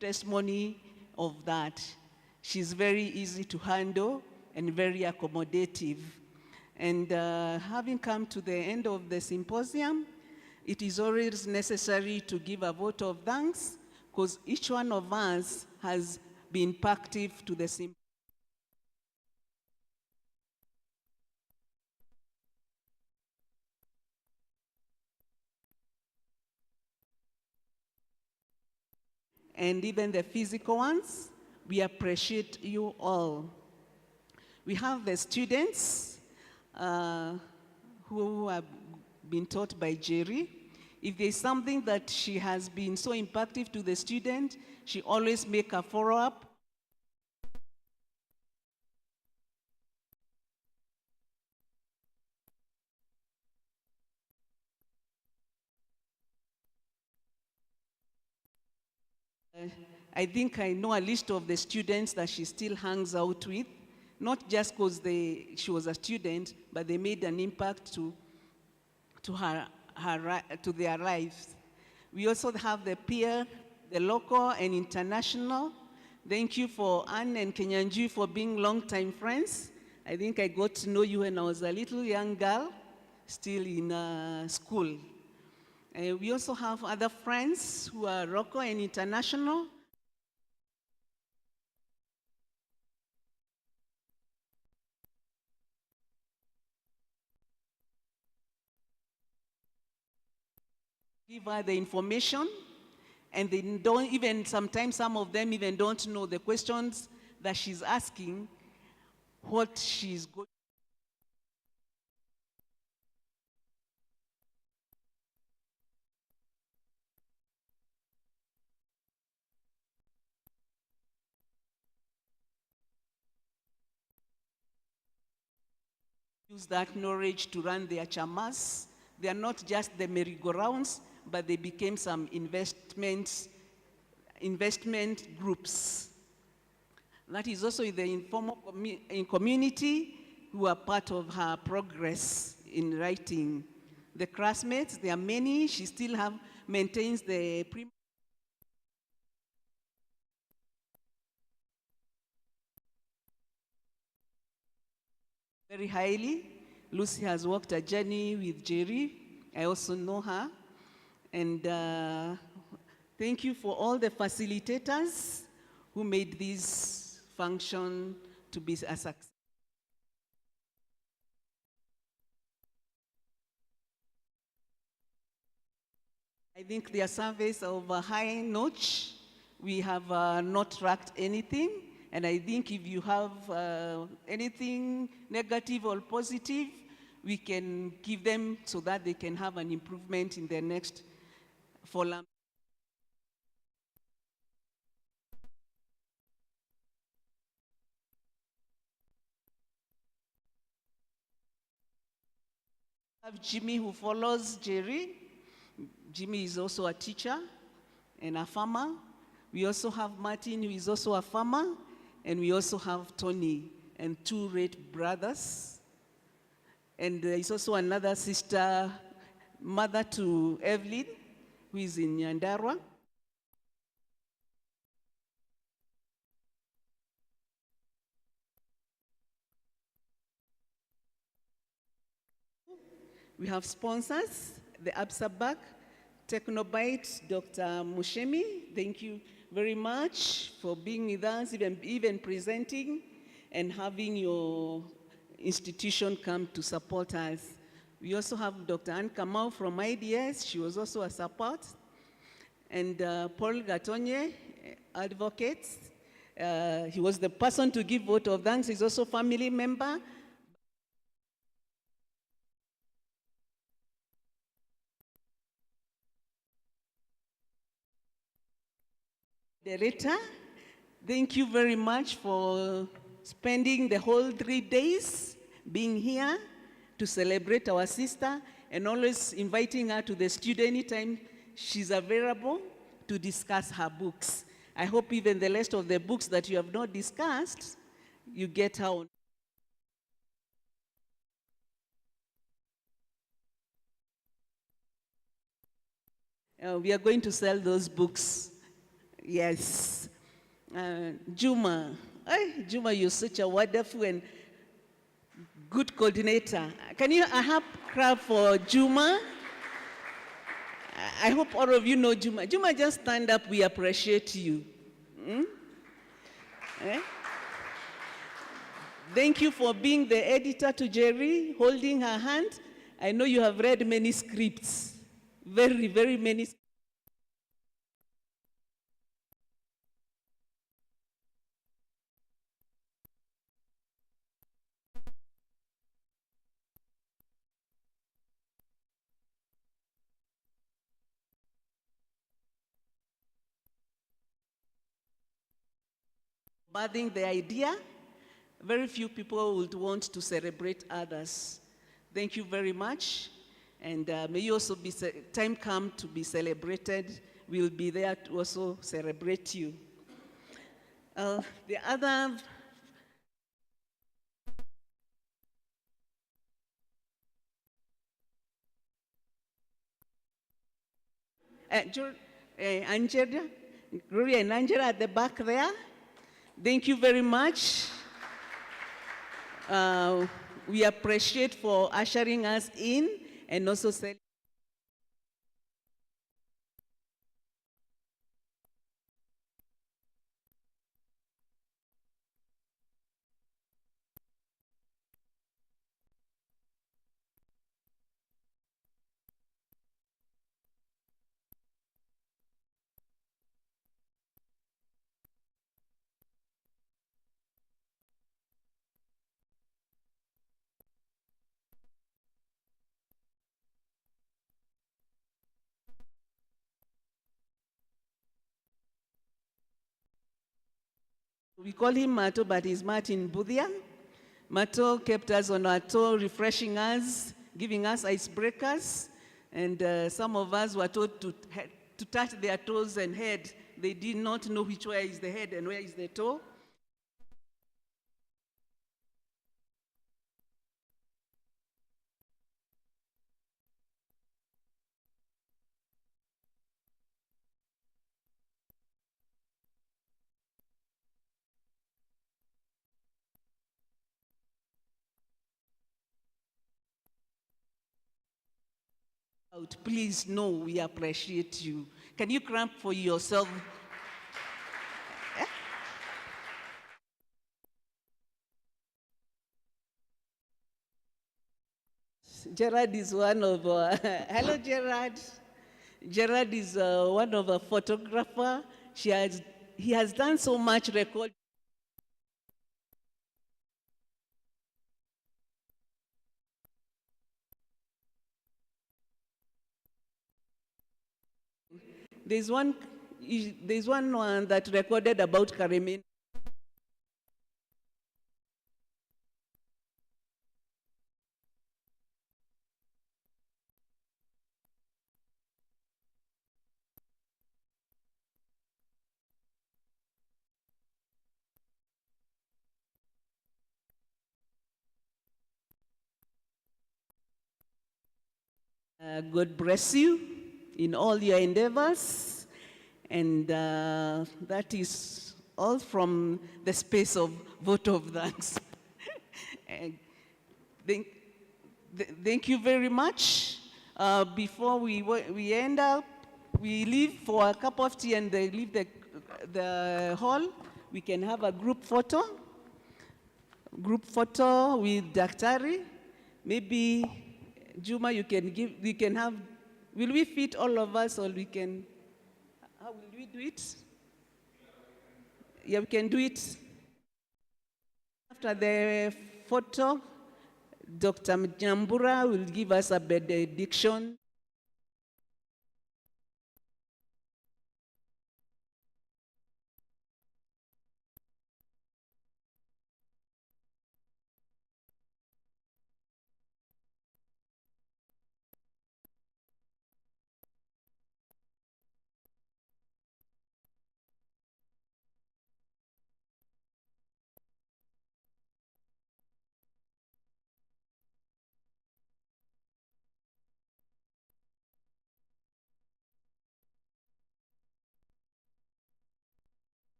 Testimony of that. She's very easy to handle and very accommodative. And having come to the end of the symposium, it is always necessary to give a vote of thanks because each one of us has been active to the symposium. And even the physical ones, we appreciate you all. We have the students who have been taught by Njeri. If there's something that she has been so impactful to the student, she always make a follow-up. I think I know a list of the students that she still hangs out with, not just because she was a student, but they made an impact to their lives. We also have the peer, the local and international. Thank you for Anne and Kinyanjui for being longtime friends. I think I got to know you when I was a little young girl, still in school. We also have other friends who are local and international. Give her the information, and they don't even, sometimes some of them even don't know the questions that she's asking, what she's going. Use that knowledge to run their chamas. They are not just the merry-go-rounds, but they became some investment groups. That is also in the informal community who are part of her progress in writing the classmates. There are many. She still maintains the very highly. Lucy has walked a journey with Jerry. I also know her. And thank you for all the facilitators who made this function to be a success. I think their surveys of a high notch. We have not tracked anything. And I think if you have anything negative or positive, we can give them so that they can have an improvement in their next forum. I have Jimmy who follows Jerry. Jimmy is also a teacher and a farmer. We also have Martin, who is also a farmer. And we also have Tony and two Red brothers. And there is also another sister, mother to Evelyn, who is in Nyandarua. We have sponsors, the Absabac, Technobyte, Dr. Mushemi. Thank you very much for being with us, even presenting and having your institution come to support us. We also have Dr. Ann Kamau from IDS. She was also a support. And Paul Gatonye, advocate. He was the person to give vote of thanks. He's also a family member. Director, thank you very much for spending the whole 3 days being here to celebrate our sister and always inviting her to the studio anytime she's available to discuss her books. I hope even the rest of the books that you have not discussed, you get her on. We are going to sell those books. Yes. Juma. Hey, Juma, you're such a wonderful and good coordinator. Can you have clap for Juma? I hope all of you know Juma. Juma, just stand up. We appreciate you. Eh? Thank you for being the editor to Jerry, holding her hand. I know you have read many scripts. Very, very many. Birthing the idea, very few people would want to celebrate others. Thank you very much. And may you also be, time come to be celebrated. We'll be there to also celebrate you. The other Angela, Gloria and Angela at the back there. Thank you very much. We appreciate for ushering us in and also saying we call him Mato, but he's Martin Budhia. Mato kept us on our toe, refreshing us, giving us icebreakers, and some of us were told to touch their toes and head. They did not know which way is the head and where is the toe. Please know we appreciate you. Can you clap for yourself? Gerard is one of, hello Gerard. Gerard is one of a photographer. He has done so much record. There's one that recorded about Karemin. God bless you in all your endeavors. And that is all from the space of vote of thanks. And thank you very much. Before we end up, we leave for a cup of tea and they leave the hall. We can have a group photo with Daktari. Maybe Juma, you can have, will we fit all of us or we can, how will we do it? Yeah, we can do it. After the photo, Dr. Nyambura will give us a benediction.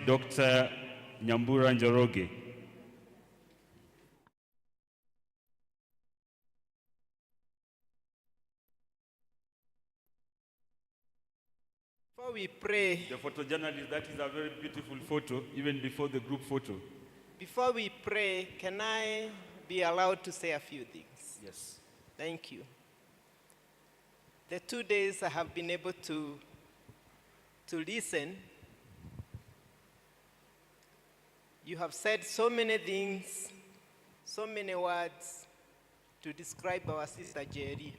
Dr. Nyambura Njoroge. Before we pray, the photojournalist, that is a very beautiful photo, even before the group photo. Before we pray, can I be allowed to say a few things? Yes. Thank you. The 2 days I have been able to listen. You have said so many things, so many words to describe our sister Njeri.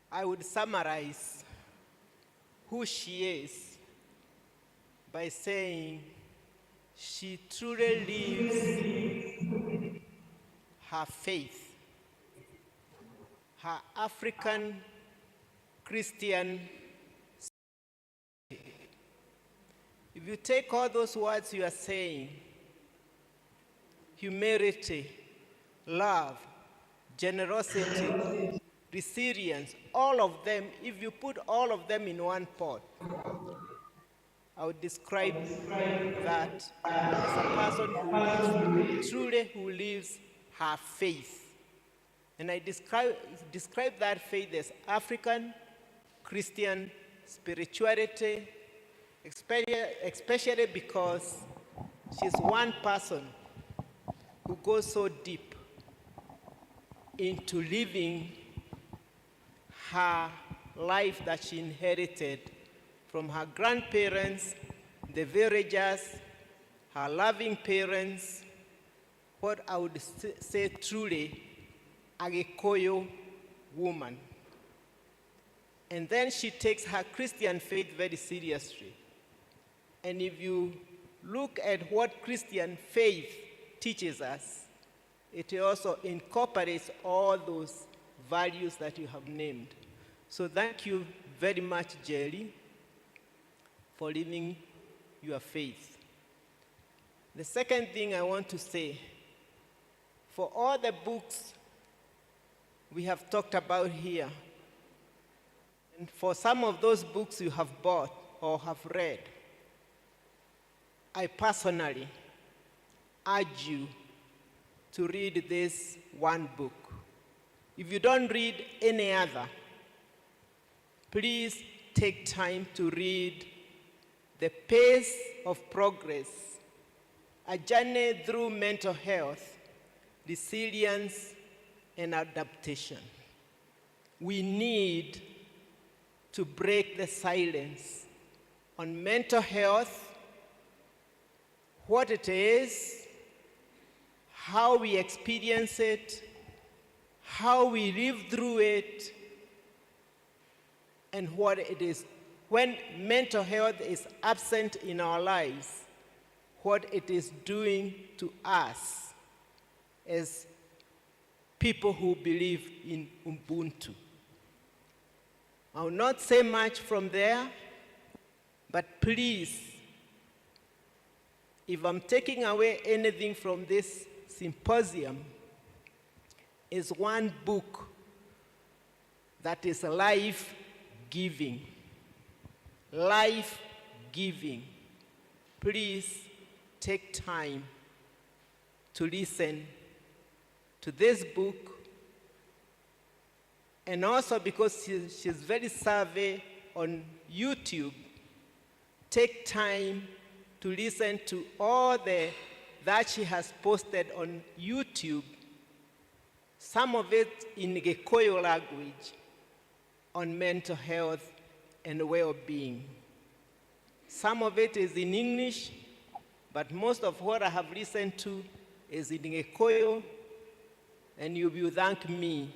I would summarize who she is by saying she truly lives her faith, her African Christian. If you take all those words you are saying, humility, love, generosity, resilience, all of them, if you put all of them in one pot, I would describe that as a person who lives her faith. And I describe that faith as African Christian spirituality, especially because she's one person who goes so deep into living her life that she inherited from her grandparents, the villagers, her loving parents, what I would say truly a Gikoyo woman. And then she takes her Christian faith very seriously. And if you look at what Christian faith teaches us, it also incorporates all those values that you have named. So thank you very much, Njeri, for living your faith. The second thing I want to say, for all the books we have talked about here. And for some of those books you have bought or have read, I personally urge you to read this one book. If you don't read any other, please take time to read The Pace of Progress, A Journey Through Mental Health, Resilience, and Adaptation. We need to break the silence on mental health, what it is, how we experience it, how we live through it, and what it is. When mental health is absent in our lives, what it is doing to us as people who believe in Ubuntu. I will not say much from there, but please, if I'm taking away anything from this symposium, is one book that is life-giving. Life-giving. Please take time to listen to this book, and also because she's very savvy on YouTube, take time to listen to all that she has posted on YouTube, some of it in Gikuyu language, on mental health and well-being. Some of it is in English, but most of what I have listened to is in Gikuyu, and you will thank me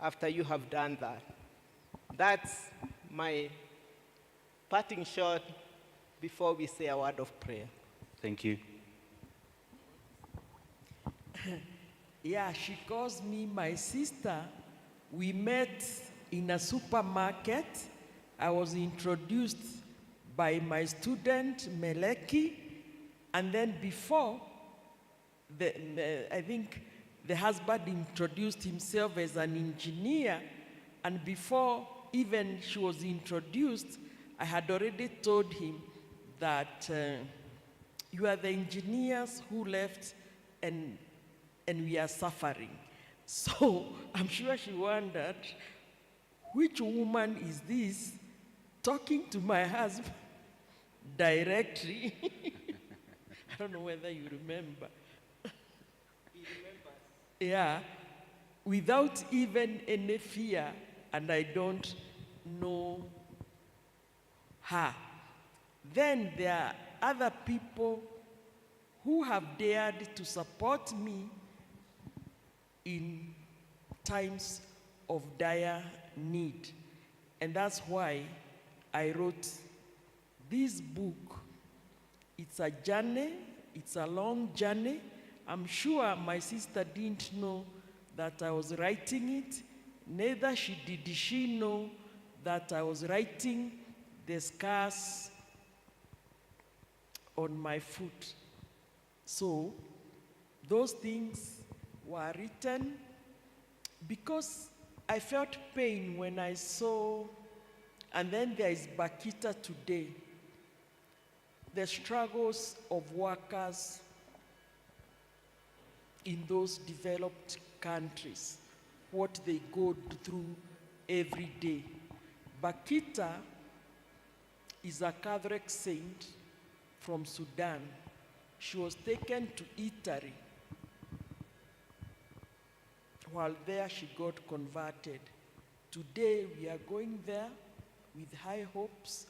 after you have done that. That's my parting shot before we say a word of prayer. Thank you. Yeah, she calls me my sister. We met in a supermarket. I was introduced by my student, Meleki, and then before, I think the husband introduced himself as an engineer, and before even she was introduced, I had already told him that you are the engineers who left and we are suffering. So I'm sure she wondered, which woman is this talking to my husband directly? I don't know whether you remember. He remembers. Yeah, without even any fear, and I don't know her. Then there are other people who have dared to support me in times of dire need. And that's why I wrote this book. It's a journey, it's a long journey. I'm sure my sister didn't know that I was writing it, neither did she know that I was writing the scars on my foot. So those things were written because I felt pain when I saw, and then there is Bakita today, the struggles of workers in those developed countries, what they go through every day. Bakita is a Catholic saint from Sudan. She was taken to Italy. While there, she got converted. Today, we are going there with high hopes,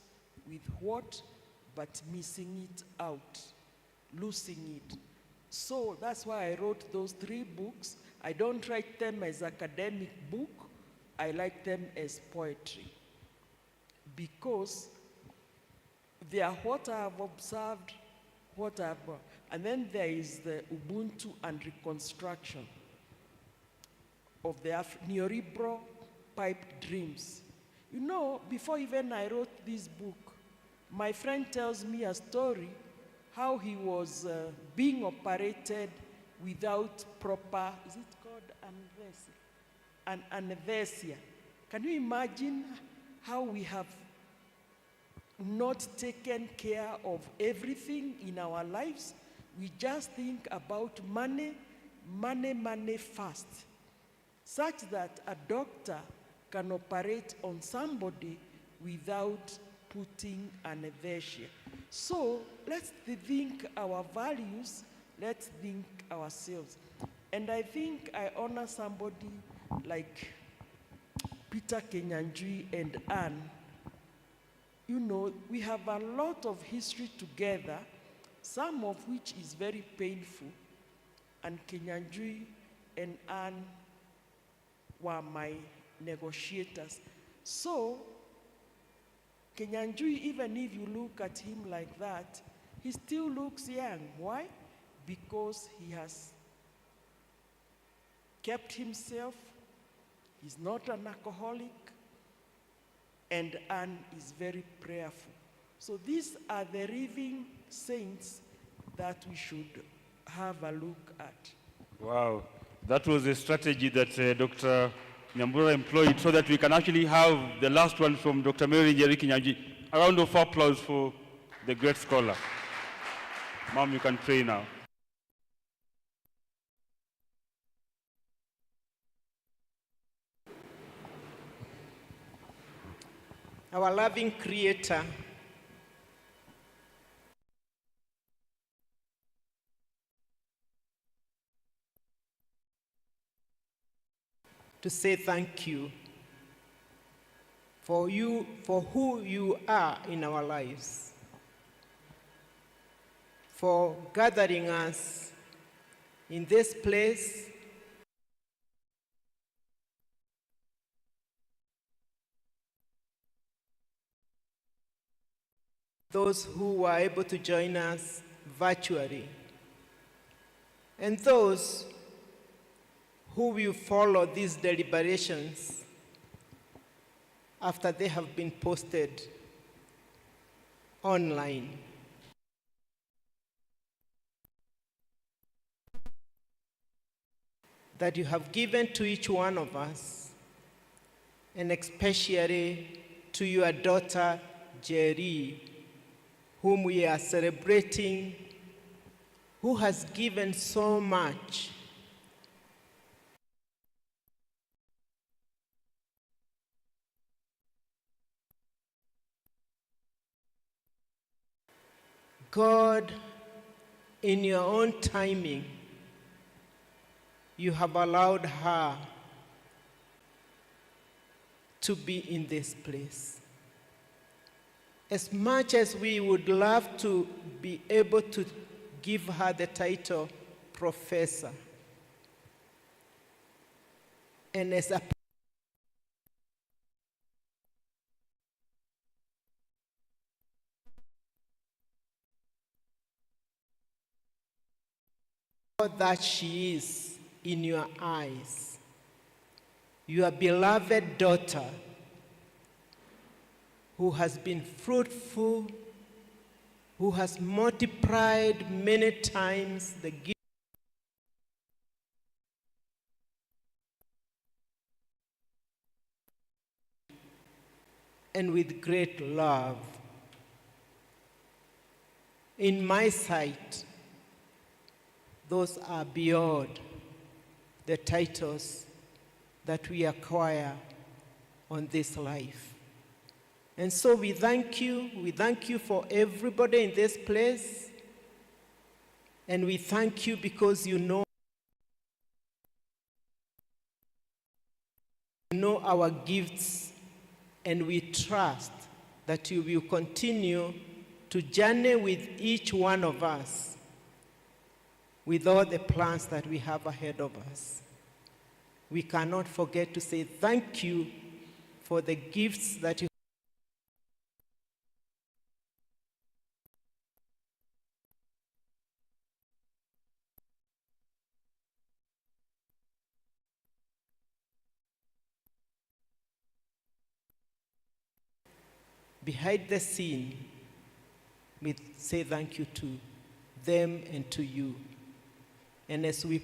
with what? But missing it out, losing it. So that's why I wrote those 3 books. I don't write them as academic book. I like them as poetry. Because they are what I have observed, and then there is the Ubuntu and reconstruction of the neoliberal pipe dreams. You know, before even I wrote this book, my friend tells me a story how he was being operated without proper, is it called anesthesia? Anesthesia. Can you imagine how we have not taken care of everything in our lives? We just think about money, money, money first, such that a doctor can operate on somebody without putting anesthesia. So let's think our values, let's think ourselves. And I think I honor somebody like Peter Kenyanjui and Anne. You know, we have a lot of history together, some of which is very painful, and Kenyanjui and Anne were my negotiators. So, Kenyanjui, even if you look at him like that, he still looks young. Why? Because he has kept himself, he's not an alcoholic, and Anne is very prayerful. So these are the living saints that we should have a look at. Wow, that was a strategy that Dr. Nyambura employed so that we can actually have the last one from Dr. Mary njeri1960. A round of applause for the great scholar. Mom, you can pray now. Our loving Creator, to say thank you for who you are in our lives, for gathering us in this place those who were able to join us virtually, and those who will follow these deliberations after they have been posted online. That you have given to each one of us, and especially to your daughter, Njeri, whom we are celebrating, who has given so much. God, in your own timing, you have allowed her to be in this place. As much as we would love to be able to give her the title professor, and as a that she is in your eyes, your beloved daughter, who has been fruitful, who has multiplied many times the gift and with great love. In my sight, those are beyond the titles that we acquire on this life. And so we thank you for everybody in this place, and we thank you because you know our gifts, and we trust that you will continue to journey with each one of us with all the plans that we have ahead of us. We cannot forget to say thank you for the gifts that you behind the scene. We say thank you to them and to you. And as we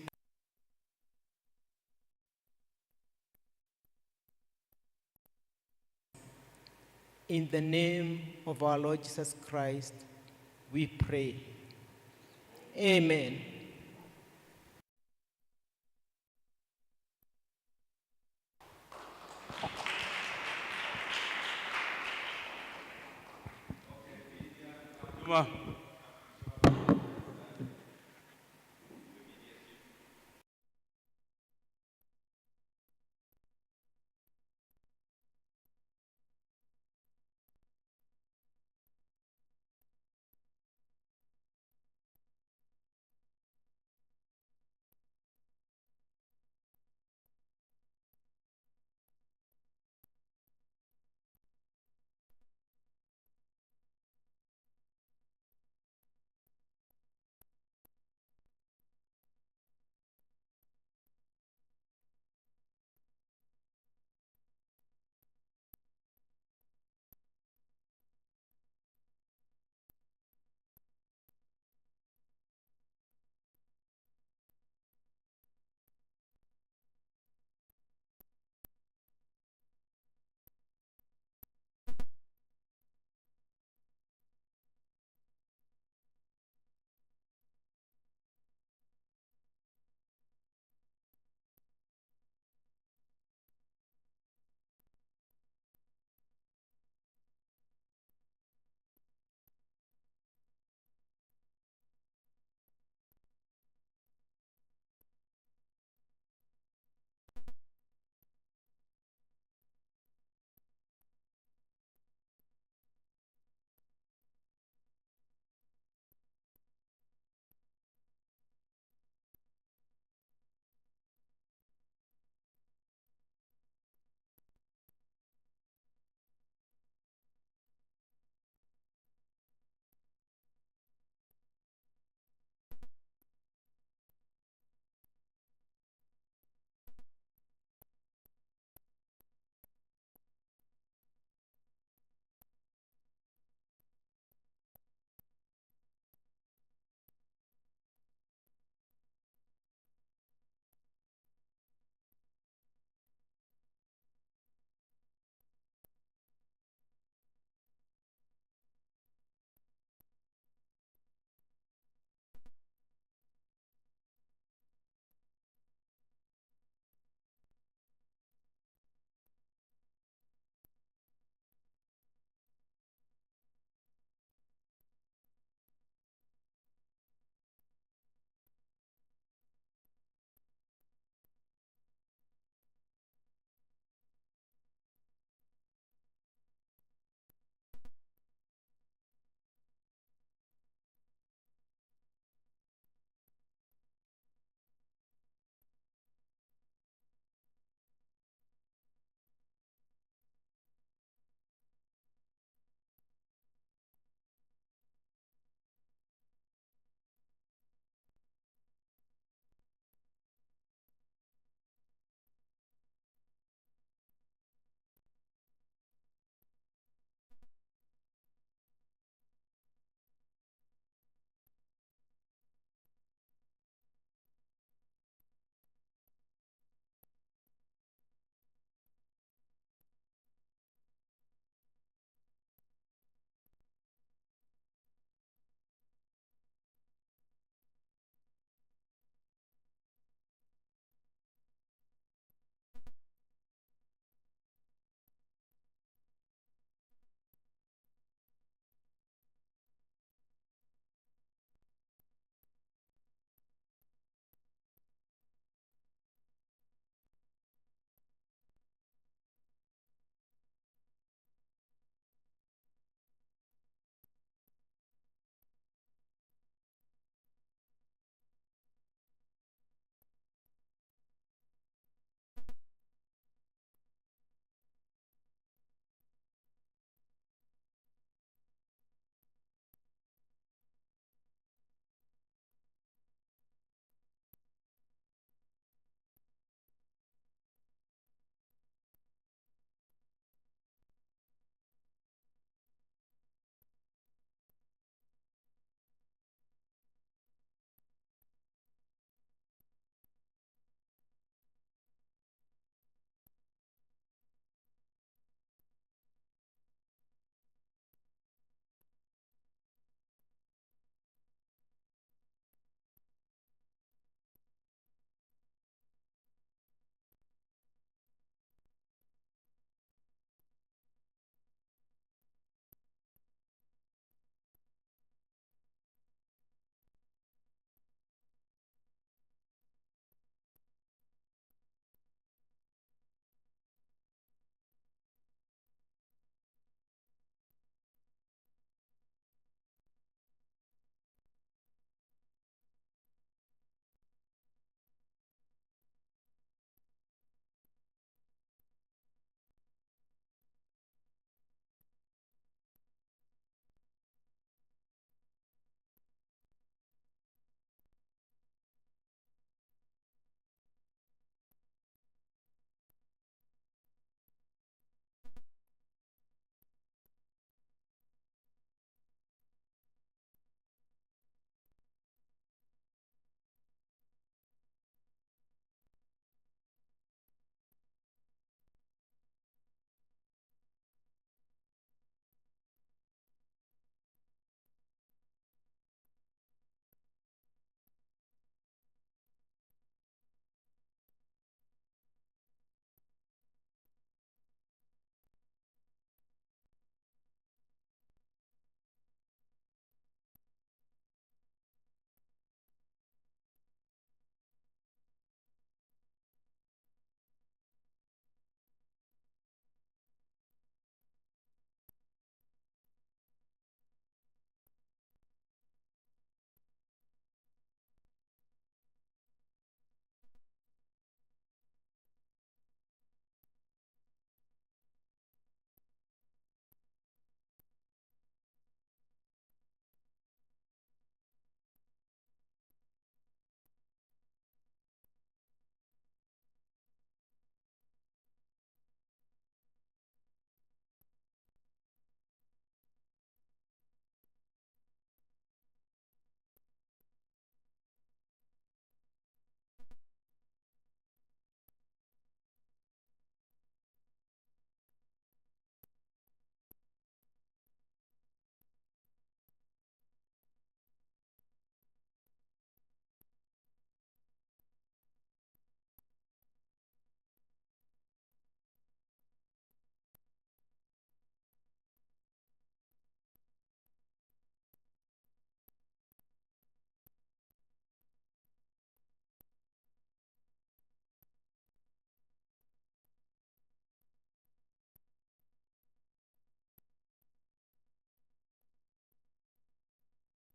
in the name of our Lord Jesus Christ, we pray. Amen.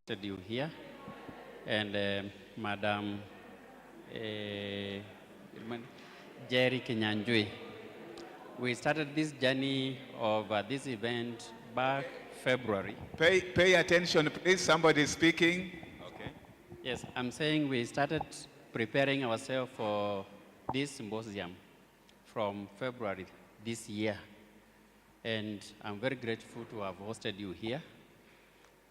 You here, and Madam Njeri Kinyanjui. We started this journey of this event back February. Pay attention, please. Somebody is speaking. Okay. Yes, I'm saying we started preparing ourselves for this symposium from February this year. And I'm very grateful to have hosted you here.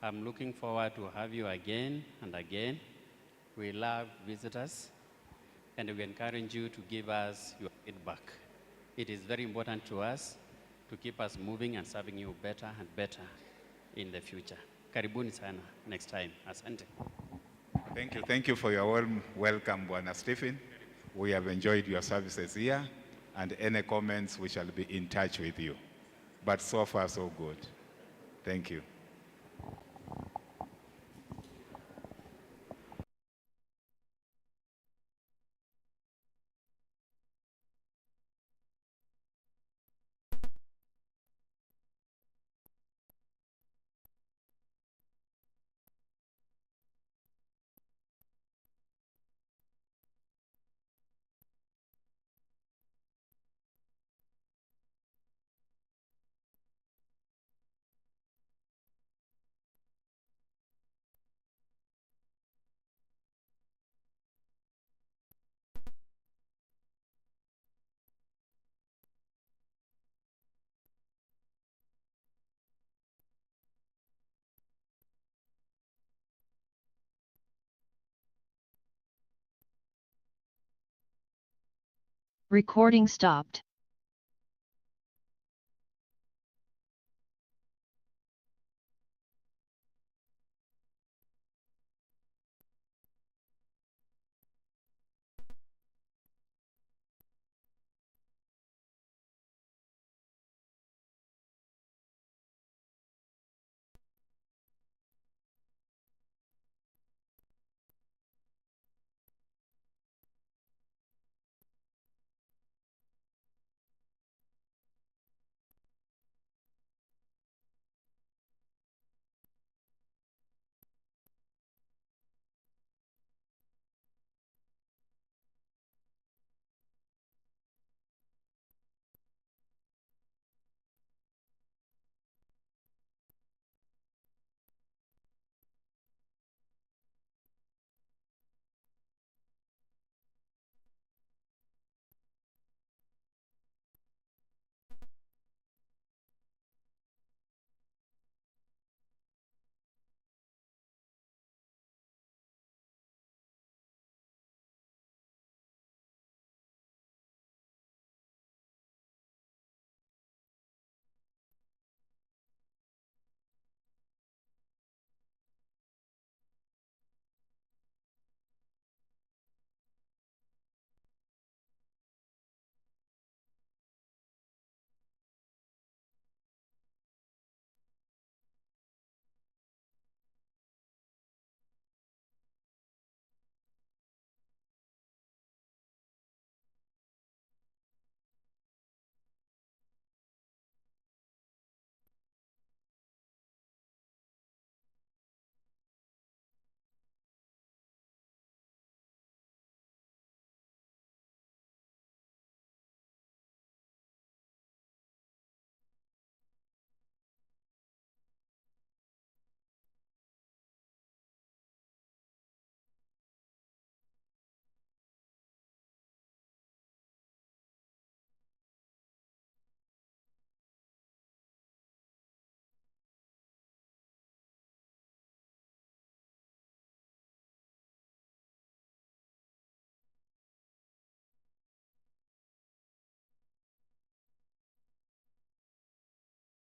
I'm looking forward to have you again and again. We love visitors, and we encourage you to give us your feedback. It is very important to us to keep us moving and serving you better and better in the future. Karibuni sana next time. Asante. Thank you. Thank you for your warm welcome, Bwana Stephen. We have enjoyed your services here, and any comments, we shall be in touch with you. But so far, so good. Thank you. Recording stopped.